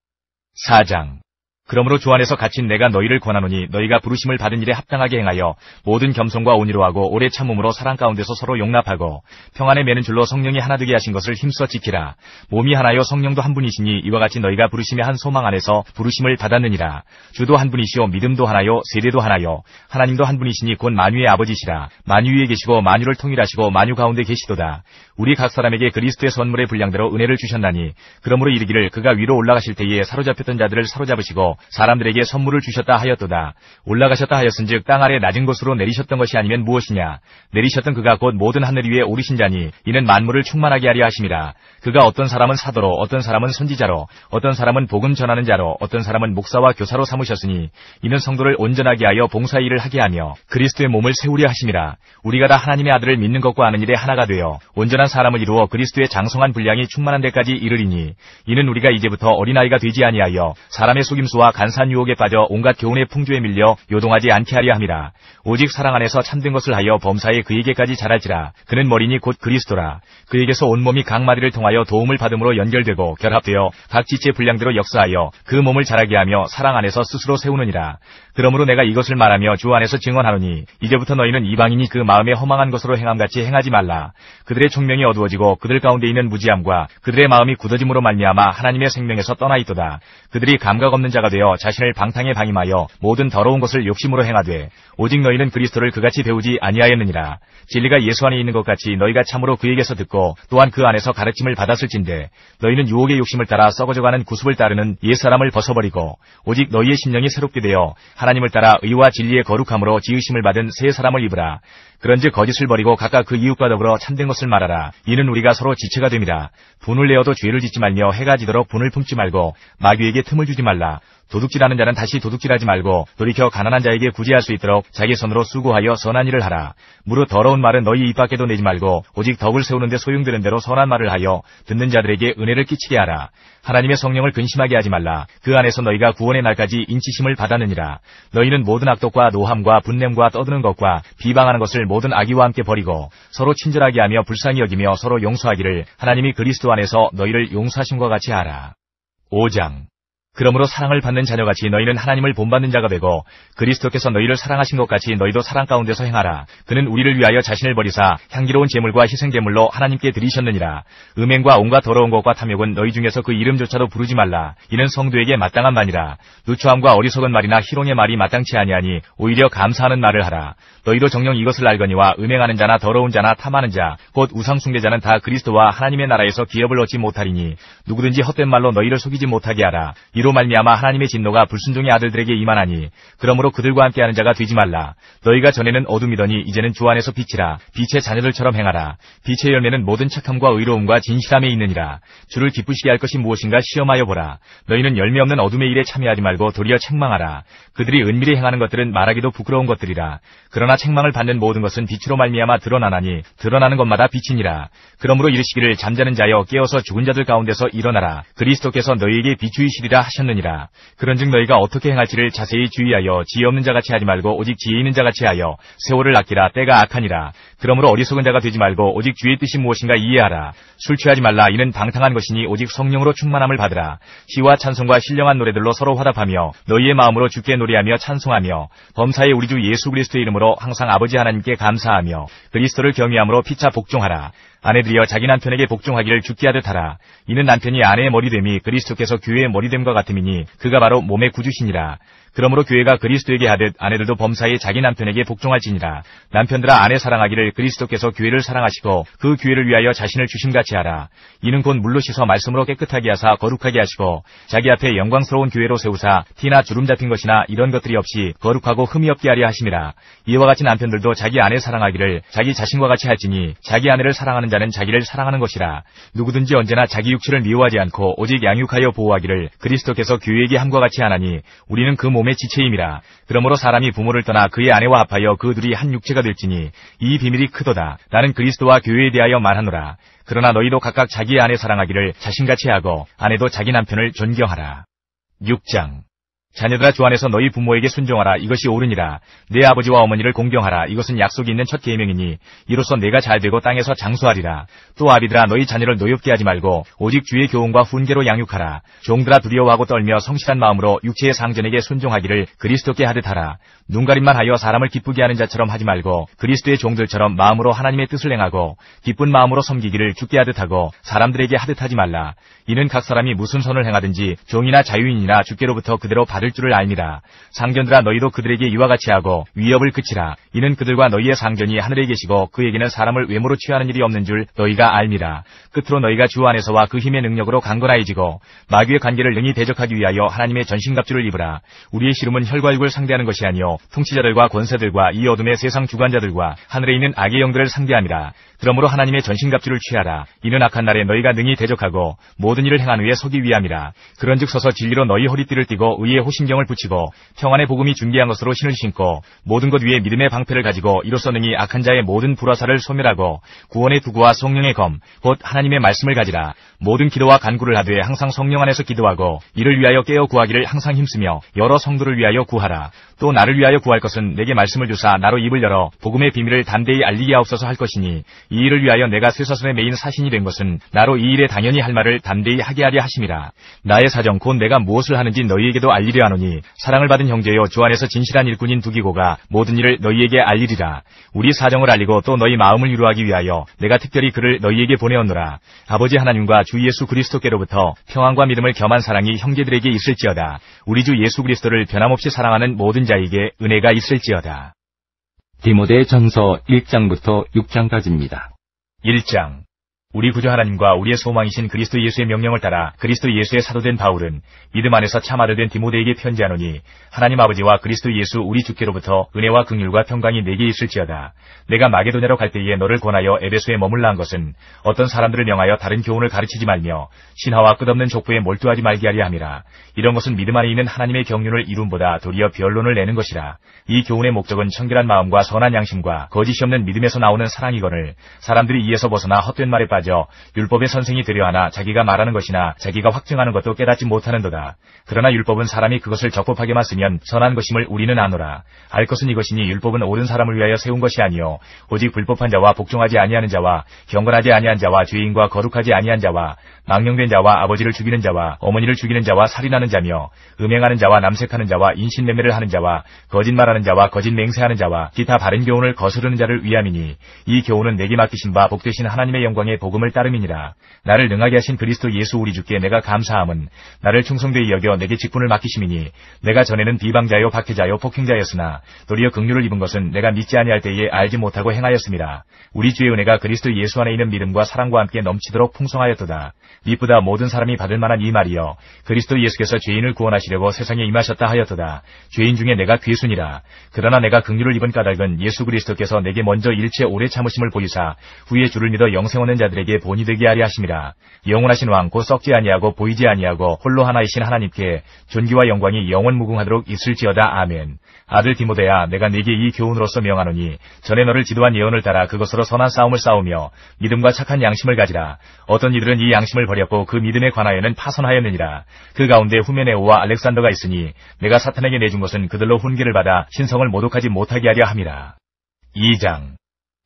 Speaker 3: 4장. 그러므로 주 안에서 갇힌 내가 너희를 권하노니 너희가 부르심을 받은 일에 합당하게 행하여 모든 겸손과 온유로 하고 오래 참음으로 사랑 가운데서 서로 용납하고 평안에 매는 줄로 성령이 하나 되게 하신 것을 힘써 지키라. 몸이 하나요 성령도 한 분이시니 이와 같이 너희가 부르심의 한 소망 안에서 부르심을 받았느니라. 주도 한 분이시요 믿음도 하나요 세례도 하나요 하나님도 한 분이시니 곧 만유의 아버지시라. 만유 위에 계시고 만유를 통일하시고 만유 가운데 계시도다. 우리 각 사람에게 그리스도의 선물의 분량대로 은혜를 주셨나니 그러므로 이르기를 그가 위로 올라가실 때에 사로잡혔던 자들을 사로잡으시고 하시고 사람들에게 선물을 주셨다 하였도다. 올라가셨다 하였은즉 땅 아래 낮은 곳으로 내리셨던 것이 아니면 무엇이냐. 내리셨던 그가 곧 모든 하늘 위에 오르신 자니 이는 만물을 충만하게 하려 하심이라. 그가 어떤 사람은 사도로, 어떤 사람은 선지자로, 어떤 사람은 복음 전하는 자로, 어떤 사람은 목사와 교사로 삼으셨으니 이는 성도를 온전하게 하여 봉사의 일을 하게 하며 그리스도의 몸을 세우려 하심이라. 우리가 다 하나님의 아들을 믿는 것과 아는 일에 하나가 되어 온전한 사람을 이루어 그리스도의 장성한 분량이 충만한 데까지 이르리니 이는 우리가 이제부터 어린아이가 되지 아니하여 사람의 속임수와 간사한 유혹에 빠져 온갖 교훈의 풍조에 밀려 요동하지 않게 하려 함이라. 오직 사랑 안에서 참된 것을 하여 범사에 그에게까지 자랄지라. 그는 머리니 곧 그리스도라. 그에게서 온몸이 각 마디를 통하여 도움을 받음으로 연결되고 결합되어 각 지체의 분량대로 역사하여 그 몸을 자라게 하며 사랑 안에서 스스로 세우느니라. 그러므로 내가 이것을 말하며 주 안에서 증언하노니 이제부터 너희는 이방인이 그 마음에 허망한 것으로 행함같이 행하지 말라. 그들의 총명이 어두워지고 그들 가운데 있는 무지함과 그들의 마음이 굳어짐으로 말미암아 하나님의 생명에서 떠나 있도다. 그들이 감각 없는 자가 되어 자신을 방탕에 방임하여 모든 더러운 것을 욕심으로 행하되 오직 너희는 그리스도를 그같이 배우지 아니하였느니라. 진리가 예수 안에 있는 것 같이 너희가 참으로 그에게서 듣고 또한 그 안에서 가르침을 받았을진대 너희는 유혹의 욕심을 따라 썩어져가는 구습을 따르는 옛사람을 벗어버리고 오직 너희의 심령이 새롭게 되어 하나님을 따라 의와 진리의 거룩함으로 지으심을 받은 새 사람을 입으라. 그런즉 거짓을 버리고 각각 그 이웃과 더불어 참된 것을 말하라. 이는 우리가 서로 지체가 됨이라. 분을 내어도 죄를 짓지 말며 해가 지도록 분을 품지 말고 마귀에게 틈을 주지 말라. 도둑질하는 자는 다시 도둑질하지 말고 돌이켜 가난한 자에게 구제할 수 있도록 자기 손으로 수고하여 선한 일을 하라. 무릇 더러운 말은 너희 입 밖에도 내지 말고 오직 덕을 세우는 데 소용되는 대로 선한 말을 하여 듣는 자들에게 은혜를 끼치게 하라. 하나님의 성령을 근심하게 하지 말라. 그 안에서 너희가 구원의 날까지 인치심을 받았느니라. 너희는 모든 악독과 노함과 분냄과 떠드는 것과 비방하는 것을 모든 악의와 함께 버리고 서로 친절하게 하며 불쌍히 여기며 서로 용서하기를 하나님이 그리스도 안에서 너희를 용서하심과 같이 하라. 5장. 그러므로 사랑을 받는 자녀같이 너희는 하나님을 본받는 자가 되고 그리스도께서 너희를 사랑하신 것 같이 너희도 사랑 가운데서 행하라. 그는 우리를 위하여 자신을 버리사 향기로운 제물과 희생제물로 하나님께 드리셨느니라. 음행과 온갖 더러운 것과 탐욕은 너희 중에서 그 이름조차도 부르지 말라. 이는 성도에게 마땅한 말이라. 누추함과 어리석은 말이나 희롱의 말이 마땅치 아니하니 오히려 감사하는 말을 하라. 너희도 정녕 이것을 알거니와 음행하는 자나 더러운 자나 탐하는 자 곧 우상숭배자는 다 그리스도와 하나님의 나라에서 기업을 얻지 못하리니 누구든지 헛된 말로 너희를 속이지 못하게 하라. 이로 말미암아 하나님의 진노가 불순종의 아들들에게 임하나니 그러므로 그들과 함께하는 자가 되지 말라. 너희가 전에는 어둠이더니 이제는 주 안에서 빛이라. 빛의 자녀들처럼 행하라. 빛의 열매는 모든 착함과 의로움과 진실함에 있느니라. 주를 기쁘시게 할 것이 무엇인가 시험하여 보라. 너희는 열매 없는 어둠의 일에 참여하지 말고 도리어 책망하라. 그들이 은밀히 행하는 것들은 말하기도 부끄러운 것들이라. 그러나 책망을 받는 모든 것은 빛으로 말미암아 드러나나니 드러나는 것마다 빛이니라. 그러므로 이르시기를 잠자는 자여 깨어서 죽은 자들 가운데서 일어나라. 그리스도께서 너희에게 비추이시리라 하셨느니라. 그런즉 너희가 어떻게 행할지를 자세히 주의하여 지혜 없는 자같이 하지 말고 오직 지혜 있는 자같이 하여 세월을 아끼라. 때가 악하니라. 그러므로 어리석은 자가 되지 말고 오직 주의 뜻이 무엇인가 이해하라. 술 취하지 말라. 이는 방탕한 것이니 오직 성령으로 충만함을 받으라. 시와 찬송과 신령한 노래들로 서로 화답하며 너희의 마음으로 주께 노래하며 찬송하며 범사에 우리 주 예수 그리스도의 이름으로 항상 아버지 하나님께 감사하며 그리스도를 경외함으로 피차 복종하라. 아내들이여 자기 남편에게 복종하기를 죽게 하듯 하라. 이는 남편이 아내의 머리됨이 그리스도께서 교회의 머리됨과 같음이니 그가 바로 몸의 구주시니라. 그러므로 교회가 그리스도에게 하듯 아내들도 범사에 자기 남편에게 복종할지니라. 남편들아 아내 사랑하기를 그리스도께서 교회를 사랑하시고 그 교회를 위하여 자신을 주심같이 하라. 이는 곧 물로 씻어 말씀으로 깨끗하게 하사 거룩하게 하시고 자기 앞에 영광스러운 교회로 세우사 티나 주름 잡힌 것이나 이런 것들이 없이 거룩하고 흠이 없게 하려 하심이라. 이와 같이 남편들도 자기 아내 사랑하기를 자기 자신과 같이 할지니 자기 아내를 사랑하는 자는 자기를 사랑하는 것이라. 누구든지 언제나 자기 육체를 미워하지 않고 오직 양육하여 보호하기를 그리스도께서 교회에게 함과 같이 하나니 우리는 그 몸의 지체임이라. 그러므로 사람이 부모를 떠나 그의 아내와 합하여 그 둘이 한 육체가 될지니 이 비밀이 크도다. 나는 그리스도와 교회에 대하여 말하노라. 그러나 너희도 각각 자기의 아내 사랑하기를 자신같이 하고 아내도 자기 남편을 존경하라. 6장. 자녀들아 주 안에서 너희 부모에게 순종하라. 이것이 옳으니라. 내 아버지와 어머니를 공경하라. 이것은 약속이 있는 첫 계명이니 이로써 내가 잘되고 땅에서 장수하리라. 또 아비들아 너희 자녀를 노엽게 하지 말고 오직 주의 교훈과 훈계로 양육하라. 종들아 두려워하고 떨며 성실한 마음으로 육체의 상전에게 순종하기를 그리스도께 하듯 하라. 눈가림만 하여 사람을 기쁘게 하는 자처럼 하지 말고 그리스도의 종들처럼 마음으로 하나님의 뜻을 행하고 기쁜 마음으로 섬기기를 주께 하듯 하고 사람들에게 하듯 하지 말라. 이는 각 사람이 무슨 선을 행하든지 종이나 자유인이나 주께로부터 그대로 받은 받을 줄을 알미라. 상견들아 너희도 그들에게 이와 같이 하고 위협을 그치라. 이는 그들과 너희의 상견이 하늘에 계시고 그에게는 사람을 외모로 취하는 일이 없는 줄 너희가 알미라. 끝으로 너희가 주 안에서와 그 힘의 능력으로 강건하여지고 마귀의 관계를 능히 대적하기 위하여 하나님의 전신갑주를 입으라. 우리의 씨름은 혈과 육을 상대하는 것이 아니요 통치자들과 권세들과 이 어둠의 세상 주관자들과 하늘에 있는 악의 영들을 상대함이라. 그러므로 하나님의 전신갑주를 취하라. 이는 악한 날에 너희가 능히 대적하고 모든 일을 행한 후에 서기 위함이라. 그런즉 서서 진리로 너희 허리띠를 띠고 의의 호심경을 붙이고 평안의 복음이 준비한 것으로 신을 신고 모든 것 위에 믿음의 방패를 가지고 이로써 능히 악한 자의 모든 불화살을 소멸하고 구원의 두구와 성령의 검 곧 하나님의 말씀을 가지라. 모든 기도와 간구를 하되 항상 성령 안에서 기도하고 이를 위하여 깨어 구하기를 항상 힘쓰며 여러 성도를 위하여 구하라. 또 나를 위하여 구할 것은 내게 말씀을 주사 나로 입을 열어 복음의 비밀을 담대히 알리게 하옵소서 할 것이니 이 일을 위하여 내가 쇠사슬에 매인 사신이 된 것은 나로 이 일에 당연히 할 말을 담대히 하게 하려 하심이라. 나의 사정 곧 내가 무엇을 하는지 너희에게도 알리려 하노니 사랑을 받은 형제여 주 안에서 진실한 일꾼인 두기고가 모든 일을 너희에게 알리리라. 우리 사정을 알리고 또 너희 마음을 위로하기 위하여 내가 특별히 그를 너희에게 보내었노라. 아버지 하나님과 주 예수 그리스도께로부터 평안과 믿음을 겸한 사랑이 형제들에게 있을지어다. 우리 주 예수 그리스도를 변함없이 사랑하는 모든 자에게 은혜가 있을지어다.
Speaker 5: 디모데 전서 1장부터 6장까지입니다.
Speaker 3: 1장. 우리 구주 하나님과 우리의 소망이신 그리스도 예수의 명령을 따라 그리스도 예수의 사도된 바울은 믿음 안에서 참 아들 된 디모데에게 편지하노니 하나님 아버지와 그리스도 예수 우리 주께로부터 은혜와 긍휼과 평강이 내게 있을지어다. 내가 마게도냐로 갈 때에 너를 권하여 에베소에 머물라 한 것은 어떤 사람들을 명하여 다른 교훈을 가르치지 말며 신화와 끝없는 족보에 몰두하지 말게 하려 함이라. 이런 것은 믿음 안에 있는 하나님의 경륜을 이룸보다 도리어 변론을 내는 것이라. 이 교훈의 목적은 청결한 마음과 선한 양심과 거짓이 없는 믿음에서 나오는 사랑이거늘 사람들이 이에서 벗어나 헛된 말에 빠져 율법의 선생이 되려 하나 자기가 말하는 것이나 자기가 확증하는 것도 깨닫지 못하는도다. 그러나 율법은 사람이 그것을 적법하게만 쓰면 선한 것임을 우리는 아노라. 알 것은 이것이니 율법은 옳은 사람을 위하여 세운 것이 아니요 오직 불법한 자와 복종하지 아니하는 자와 경건하지 아니한 자와 죄인과 거룩하지 아니한 자와 망령된 자와 아버지를 죽이는 자와 어머니를 죽이는 자와 살인하는 자며 음행하는 자와 남색하는 자와 인신매매를 하는 자와 거짓말하는 자와 거짓 맹세하는 자와 기타 바른 교훈을 거스르는 자를 위함이니 이 교훈은 내게 맡기신 바 복되신 하나님의 영광의 복음을 따름이니라. 나를 능하게 하신 그리스도 예수 우리 주께 내가 감사함은 나를 충성되이 여겨 내게 직분을 맡기심이니 내가 전에는 비방자요 박해자요 폭행자였으나 도리어 긍휼을 입은 것은 내가 믿지 아니할 때에 알지 못하고 행하였음이라. 우리 주의 은혜가 그리스도 예수 안에 있는 믿음과 사랑과 함께 넘치도록 풍성하였도다. 미쁘다 모든 사람이 받을 만한 이 말이여 그리스도 예수께서 죄인을 구원하시려고 세상에 임하셨다 하였도다. 죄인 중에 내가 괴순이라. 그러나 내가 긍휼을 입은 까닭은 예수 그리스도께서 내게 먼저 일체 오래 참으심을 보이사 후에 주를 믿어 영생 얻는 자들에게 본이 되게 하려 하심이라. 영원하신 왕 곧 썩지 아니하고 보이지 아니하고 홀로 하나이신 하나님께 존귀와 영광이 영원 무궁하도록 있을지어다. 아멘. 아들 디모데야 내가 네게 이 교훈으로서 명하노니 전에 너를 지도한 예언을 따라 그것으로 선한 싸움을 싸우며 믿음과 착한 양심을 가지라. 어떤 이들은 이 양심을 버렸고 그 믿음에 관하여는 파선하였느니라. 그 가운데 후메네오와 알렉산더가 있으니 내가 사탄에게 내준 것은 그들로 훈계를 받아 신성을 모독하지 못하게 하려 함이라. 2장.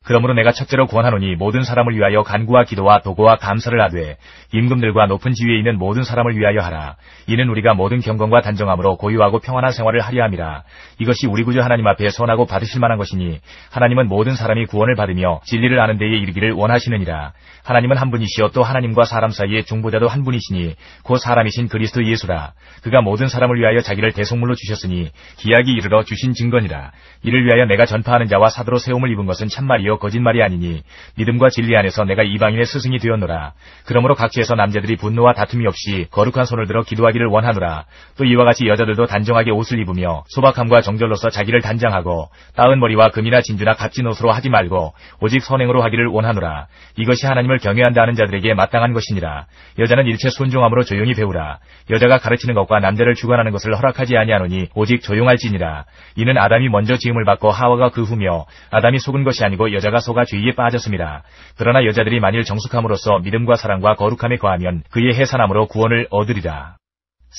Speaker 3: 그러므로 내가 첫째로 권하노니 모든 사람을 위하여 간구와 기도와 도고와 감사를 하되 임금들과 높은 지위에 있는 모든 사람을 위하여 하라. 이는 우리가 모든 경건과 단정함으로 고유하고 평안한 생활을 하려 함이라. 이것이 우리 구주 하나님 앞에 선하고 받으실 만한 것이니 하나님은 모든 사람이 구원을 받으며 진리를 아는 데에 이르기를 원하시느니라. 하나님은 한 분이시여 또 하나님과 사람 사이에 중보자도 한 분이시니 곧 사람이신 그리스도 예수라. 그가 모든 사람을 위하여 자기를 대속물로 주셨으니 기약이 이르러 주신 증거니라. 이를 위하여 내가 전파하는 자와 사도로 세움을 입은 것은 참말이요 거짓말이 아니니 믿음과 진리 안에서 내가 이방인의 스승이 되었노라. 그러므로 각지에서 남자들이 분노와 다툼이 없이 거룩한 손을 들어 기도하기를 원하노라. 또 이와 같이 여자들도 단정하게 옷을 입으며 소박함과 정절로서 자기를 단장하고 따은 머리와 금이나 진주나 값진 옷으로 하지 말고 오직 선행으로 하기를 원하노라. 이것이 하나님을 경외한다 하는 자들에게 마땅한 것이니라. 여자는 일체 순종함으로 조용히 배우라. 여자가 가르치는 것과 남자를 주관하는 것을 허락하지 아니하노니 오직 조용할지니라. 이는 아담이 먼저 지음을 받고 하와가 그 후며 아담이 속은 것이 아니고 여자가 속아 죄에 빠졌습니다. 그러나 여자들이 만일 정숙함으로써 믿음과 사랑과 거룩함에 거하면 그의 해산함으로 구원을 얻으리라.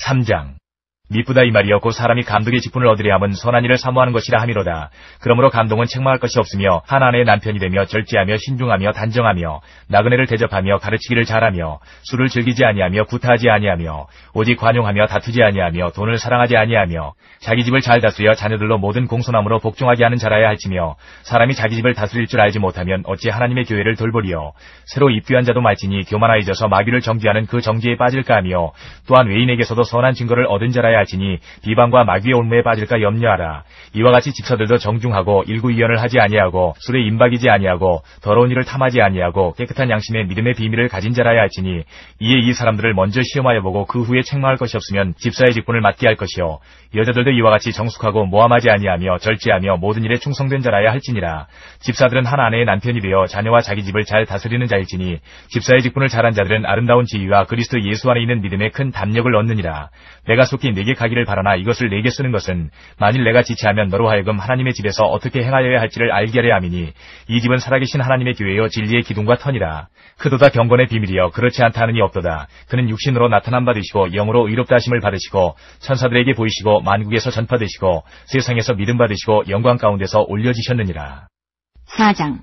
Speaker 3: 3장. 미쁘다 이 말이여 곧 사람이 감독의 직분을 얻으려 함은 선한 일을 사모하는 것이라 함이로다. 그러므로 감독은 책망할 것이 없으며 한 아내의 남편이 되며 절제하며 신중하며 단정하며 나그네를 대접하며 가르치기를 잘하며 술을 즐기지 아니하며 구타하지 아니하며 오직 관용하며 다투지 아니하며 돈을 사랑하지 아니하며 자기 집을 잘 다스려 자녀들로 모든 공손함으로 복종하게 하는 자라야 할지며 사람이 자기 집을 다스릴 줄 알지 못하면 어찌 하나님의 교회를 돌보리요. 새로 입교한 자도 말지니 교만하여져서 마귀를 정죄하는 그 정죄에 빠질까 하며 또한 외인에게서도 선한 증거를 얻은 자라야 할지니 비방과 마귀의 올무에 빠질까 염려하라. 이와 같이 집사들도 정중하고 일구이연을 하지 아니하고 술에 임박이지 아니하고 더러운 일을 탐하지 아니하고 깨끗한 양심의 믿음의 비밀을 가진 자라야 할지니 이에 이 사람들을 먼저 시험하여 보고 그 후에 책망할 것이 없으면 집사의 직분을 맡게 할 것이요 여자들도 이와 같이 정숙하고 모함하지 아니하며 절제하며 모든 일에 충성된 자라야 할지니라. 집사들은 한 아내의 남편이 되어 자녀와 자기 집을 잘 다스리는 자일지니 집사의 직분을 잘한 자들은 아름다운 지위와 그리스도 예수 안에 있는 믿음에 큰 담력을 얻느니라. 내가 속히 내게 가기를 바라나 이것을 내게 쓰는 것은 만일 내가 지체하면 너로 하여금 하나님의 집에서 어떻게 행하여야 할지를 알게 하려 함이니 이 집은 살아계신 하나님의 교회여 진리의 기둥과 터니라. 크도다 경건의 비밀이여 그렇지 않다 하느니 없도다. 그는 육신으로 나타남 받으시고 영으로 의롭다 하심을 받으시고 천사들에게 보이시고 만국에서 전파되시고 세상에서 믿음 받으시고 영광 가운데서 올려지셨느니라.
Speaker 4: 4장.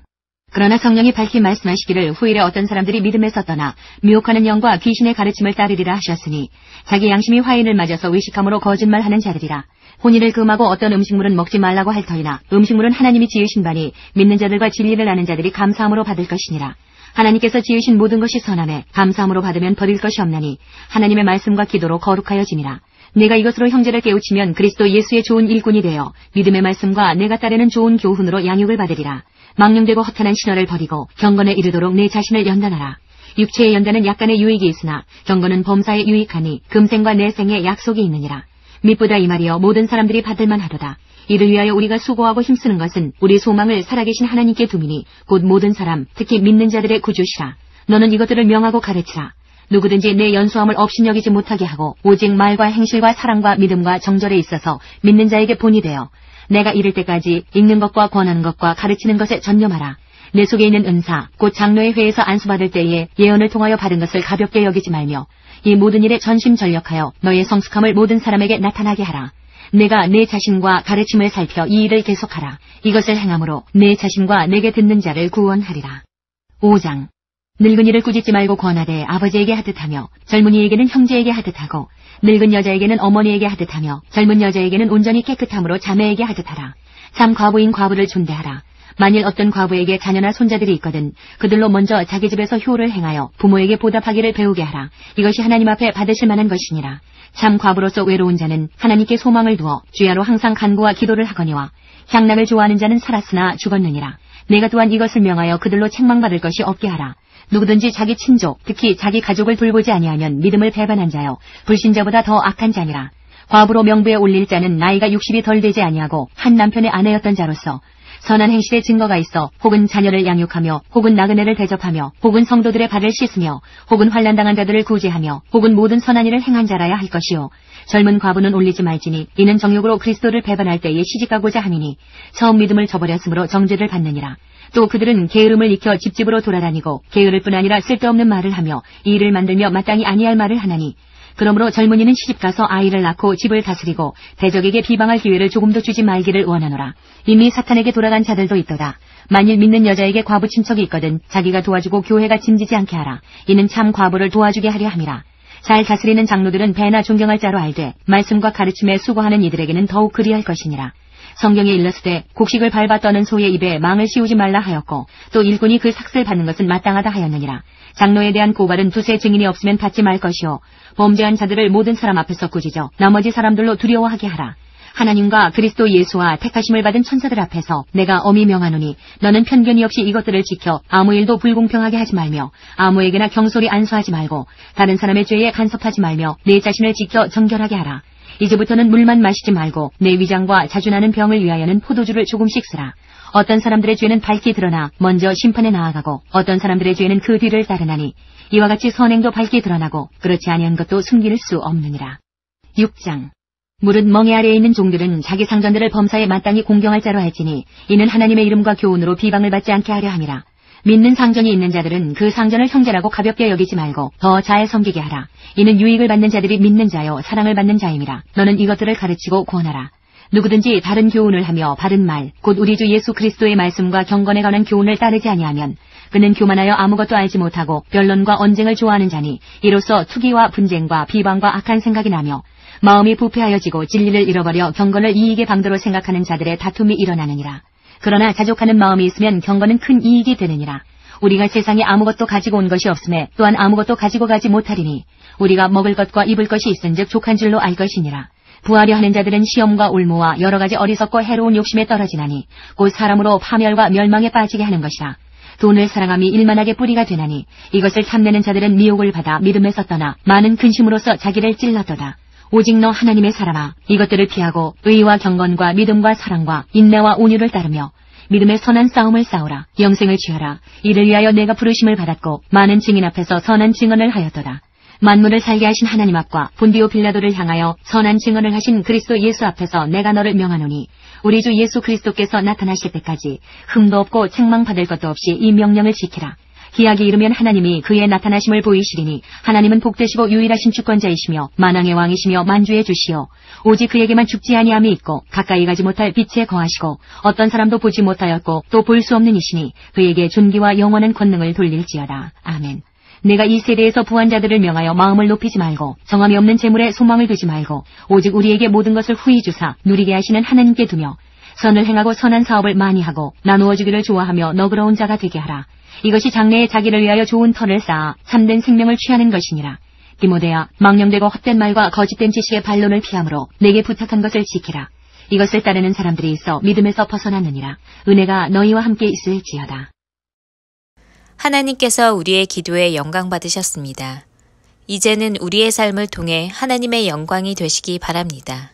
Speaker 4: 그러나 성령이 밝히 말씀하시기를 후일에 어떤 사람들이 믿음에서 떠나 미혹하는 영과 귀신의 가르침을 따르리라 하셨으니 자기 양심이 화인을 맞아서 의식함으로 거짓말하는 자들이라. 혼인을 금하고 어떤 음식물은 먹지 말라고 할 터이나 음식물은 하나님이 지으신 바니 믿는 자들과 진리를 아는 자들이 감사함으로 받을 것이니라. 하나님께서 지으신 모든 것이 선하매 감사함으로 받으면 버릴 것이 없나니 하나님의 말씀과 기도로 거룩하여짐이라. 내가 이것으로 형제를 깨우치면 그리스도 예수의 좋은 일꾼이 되어 믿음의 말씀과 내가 따르는 좋은 교훈으로 양육을 받으리라. 망령되고 허탄한 신화를 버리고 경건에 이르도록 내 자신을 연단하라. 육체의 연단은 약간의 유익이 있으나 경건은 범사에 유익하니 금생과 내생에 약속이 있느니라. mit보다 이 말이여 모든 사람들이 받을만 하도다. 이를 위하여 우리가 수고하고 힘쓰는 것은 우리 소망을 살아계신 하나님께 두미니 곧 모든 사람 특히 믿는 자들의 구주시라. 너는 이것들을 명하고 가르치라. 누구든지 내 연수함을 업신여기지 못하게 하고 오직 말과 행실과 사랑과 믿음과 정절에 있어서 믿는 자에게 본이 되어 내가 이를 때까지 읽는 것과 권하는 것과 가르치는 것에 전념하라. 내 속에 있는 은사 곧 장로의 회에서 안수받을 때에 예언을 통하여 받은 것을 가볍게 여기지 말며 이 모든 일에 전심전력하여 너의 성숙함을 모든 사람에게 나타나게 하라. 내가 내 자신과 가르침을 살펴 이 일을 계속하라. 이것을 행함으로 내 자신과 내게 듣는 자를 구원하리라. 5장. 늙은이를 꾸짖지 말고 권하되 아버지에게 하듯하며 젊은이에게는 형제에게 하듯하고 늙은 여자에게는 어머니에게 하듯하며 젊은 여자에게는 온전히 깨끗함으로 자매에게 하듯하라. 참 과부인 과부를 존대하라. 만일 어떤 과부에게 자녀나 손자들이 있거든 그들로 먼저 자기 집에서 효를 행하여 부모에게 보답하기를 배우게 하라. 이것이 하나님 앞에 받으실 만한 것이니라. 참 과부로서 외로운 자는 하나님께 소망을 두어 주야로 항상 간구와 기도를 하거니와 향락을 좋아하는 자는 살았으나 죽었느니라. 내가 또한 이것을 명하여 그들로 책망받을 것이 없게 하라. 누구든지 자기 친족 특히 자기 가족을 돌보지 아니하면 믿음을 배반한 자여 불신자보다 더 악한 자니라. 과부로 명부에 올릴 자는 나이가 60이 덜 되지 아니하고 한 남편의 아내였던 자로서 선한 행실의 증거가 있어 혹은 자녀를 양육하며 혹은 나그네를 대접하며 혹은 성도들의 발을 씻으며 혹은 환난당한 자들을 구제하며 혹은 모든 선한 일을 행한 자라야 할 것이요 젊은 과부는 올리지 말지니 이는 정욕으로 그리스도를 배반할 때에 시집가고자 함이니 처음 믿음을 저버렸으므로 정죄를 받느니라. 또 그들은 게으름을 익혀 집집으로 돌아다니고 게으를 뿐 아니라 쓸데없는 말을 하며 이 일을 만들며 마땅히 아니할 말을 하나니 그러므로 젊은이는 시집가서 아이를 낳고 집을 다스리고 대적에게 비방할 기회를 조금도 주지 말기를 원하노라. 이미 사탄에게 돌아간 자들도 있도다. 만일 믿는 여자에게 과부 친척이 있거든 자기가 도와주고 교회가 짐지지 않게 하라. 이는 참 과부를 도와주게 하려 함이라. 잘 다스리는 장로들은 배나 존경할 자로 알되 말씀과 가르침에 수고하는 이들에게는 더욱 그리할 것이니라. 성경에 일렀으되 곡식을 밟아 떠는 소의 입에 망을 씌우지 말라 하였고 또 일꾼이 그 삭슬 받는 것은 마땅하다 하였느니라. 장로에 대한 고발은 두세 증인이 없으면 받지 말 것이요 범죄한 자들을 모든 사람 앞에서 꾸짖어 나머지 사람들로 두려워하게 하라. 하나님과 그리스도 예수와 택하심을 받은 천사들 앞에서 내가 엄히 명하노니 너는 편견이 없이 이것들을 지켜 아무 일도 불공평하게 하지 말며 아무에게나 경솔히 안수하지 말고 다른 사람의 죄에 간섭하지 말며 내 자신을 지켜 정결하게 하라. 이제부터는 물만 마시지 말고 내 위장과 자주나는 병을 위하여는 포도주를 조금씩 쓰라. 어떤 사람들의 죄는 밝히 드러나 먼저 심판에 나아가고 어떤 사람들의 죄는 그 뒤를 따르나니 이와 같이 선행도 밝히 드러나고 그렇지 아니한 것도 숨길 수 없느니라. 6장. 무릇 멍에 아래에 있는 종들은 자기 상전들을 범사에 마땅히 공경할 자로 할지니 이는 하나님의 이름과 교훈으로 비방을 받지 않게 하려 함이라. 믿는 상전이 있는 자들은 그 상전을 형제라고 가볍게 여기지 말고 더 잘 섬기게 하라. 이는 유익을 받는 자들이 믿는 자요 사랑을 받는 자임이라. 너는 이것들을 가르치고 권하라. 누구든지 다른 교훈을 하며 바른 말 곧 우리 주 예수 그리스도의 말씀과 경건에 관한 교훈을 따르지 아니하면 그는 교만하여 아무것도 알지 못하고 변론과 언쟁을 좋아하는 자니 이로써 투기와 분쟁과 비방과 악한 생각이 나며 마음이 부패하여지고 진리를 잃어버려 경건을 이익의 방도로 생각하는 자들의 다툼이 일어나느니라. 그러나 자족하는 마음이 있으면 경건은 큰 이익이 되느니라. 우리가 세상에 아무것도 가지고 온 것이 없음에 또한 아무것도 가지고 가지 못하리니 우리가 먹을 것과 입을 것이 있은즉 족한 줄로 알 것이니라. 부하려 하는 자들은 시험과 올무와 여러 가지 어리석고 해로운 욕심에 떨어지나니 곧 사람으로 파멸과 멸망에 빠지게 하는 것이라. 돈을 사랑함이 일만하게 뿌리가 되나니 이것을 탐내는 자들은 미혹을 받아 믿음에서 떠나 많은 근심으로써 자기를 찔렀도다. 오직 너 하나님의 사람아, 이것들을 피하고 의와 경건과 믿음과 사랑과 인내와 온유를 따르며 믿음의 선한 싸움을 싸우라. 영생을 취하라. 이를 위하여 내가 부르심을 받았고 많은 증인 앞에서 선한 증언을 하였도다. 만물을 살게 하신 하나님 앞과 본디오 빌라도를 향하여 선한 증언을 하신 그리스도 예수 앞에서 내가 너를 명하노니 우리 주 예수 그리스도께서 나타나실 때까지 흠도 없고 책망받을 것도 없이 이 명령을 지키라. 기약이 이르면 하나님이 그의 나타나심을 보이시리니 하나님은 복되시고 유일하신 주권자이시며 만왕의 왕이시며 만주의 주시오. 오직 그에게만 죽지 아니함이 있고 가까이 가지 못할 빛에 거하시고 어떤 사람도 보지 못하였고 또 볼 수 없는 이시니 그에게 존귀와 영원한 권능을 돌릴지어다. 아멘. 내가 이 세대에서 부한 자들을 명하여 마음을 높이지 말고 정함이 없는 재물에 소망을 두지 말고 오직 우리에게 모든 것을 후히 주사 누리게 하시는 하나님께 두며 선을 행하고 선한 사업을 많이 하고 나누어 주기를 좋아하며 너그러운 자가 되게 하라. 이것이 장래에 자기를 위하여 좋은 터를 쌓아 참된 생명을 취하는 것이니라. 디모데야, 망령되고 헛된 말과 거짓된 지식의 반론을 피함으로 내게 부탁한 것을 지키라. 이것을 따르는 사람들이 있어 믿음에서 벗어났느니라. 은혜가 너희와 함께 있을지어다.
Speaker 1: 하나님께서 우리의 기도에 영광 받으셨습니다. 이제는 우리의 삶을 통해 하나님의 영광이 되시기 바랍니다.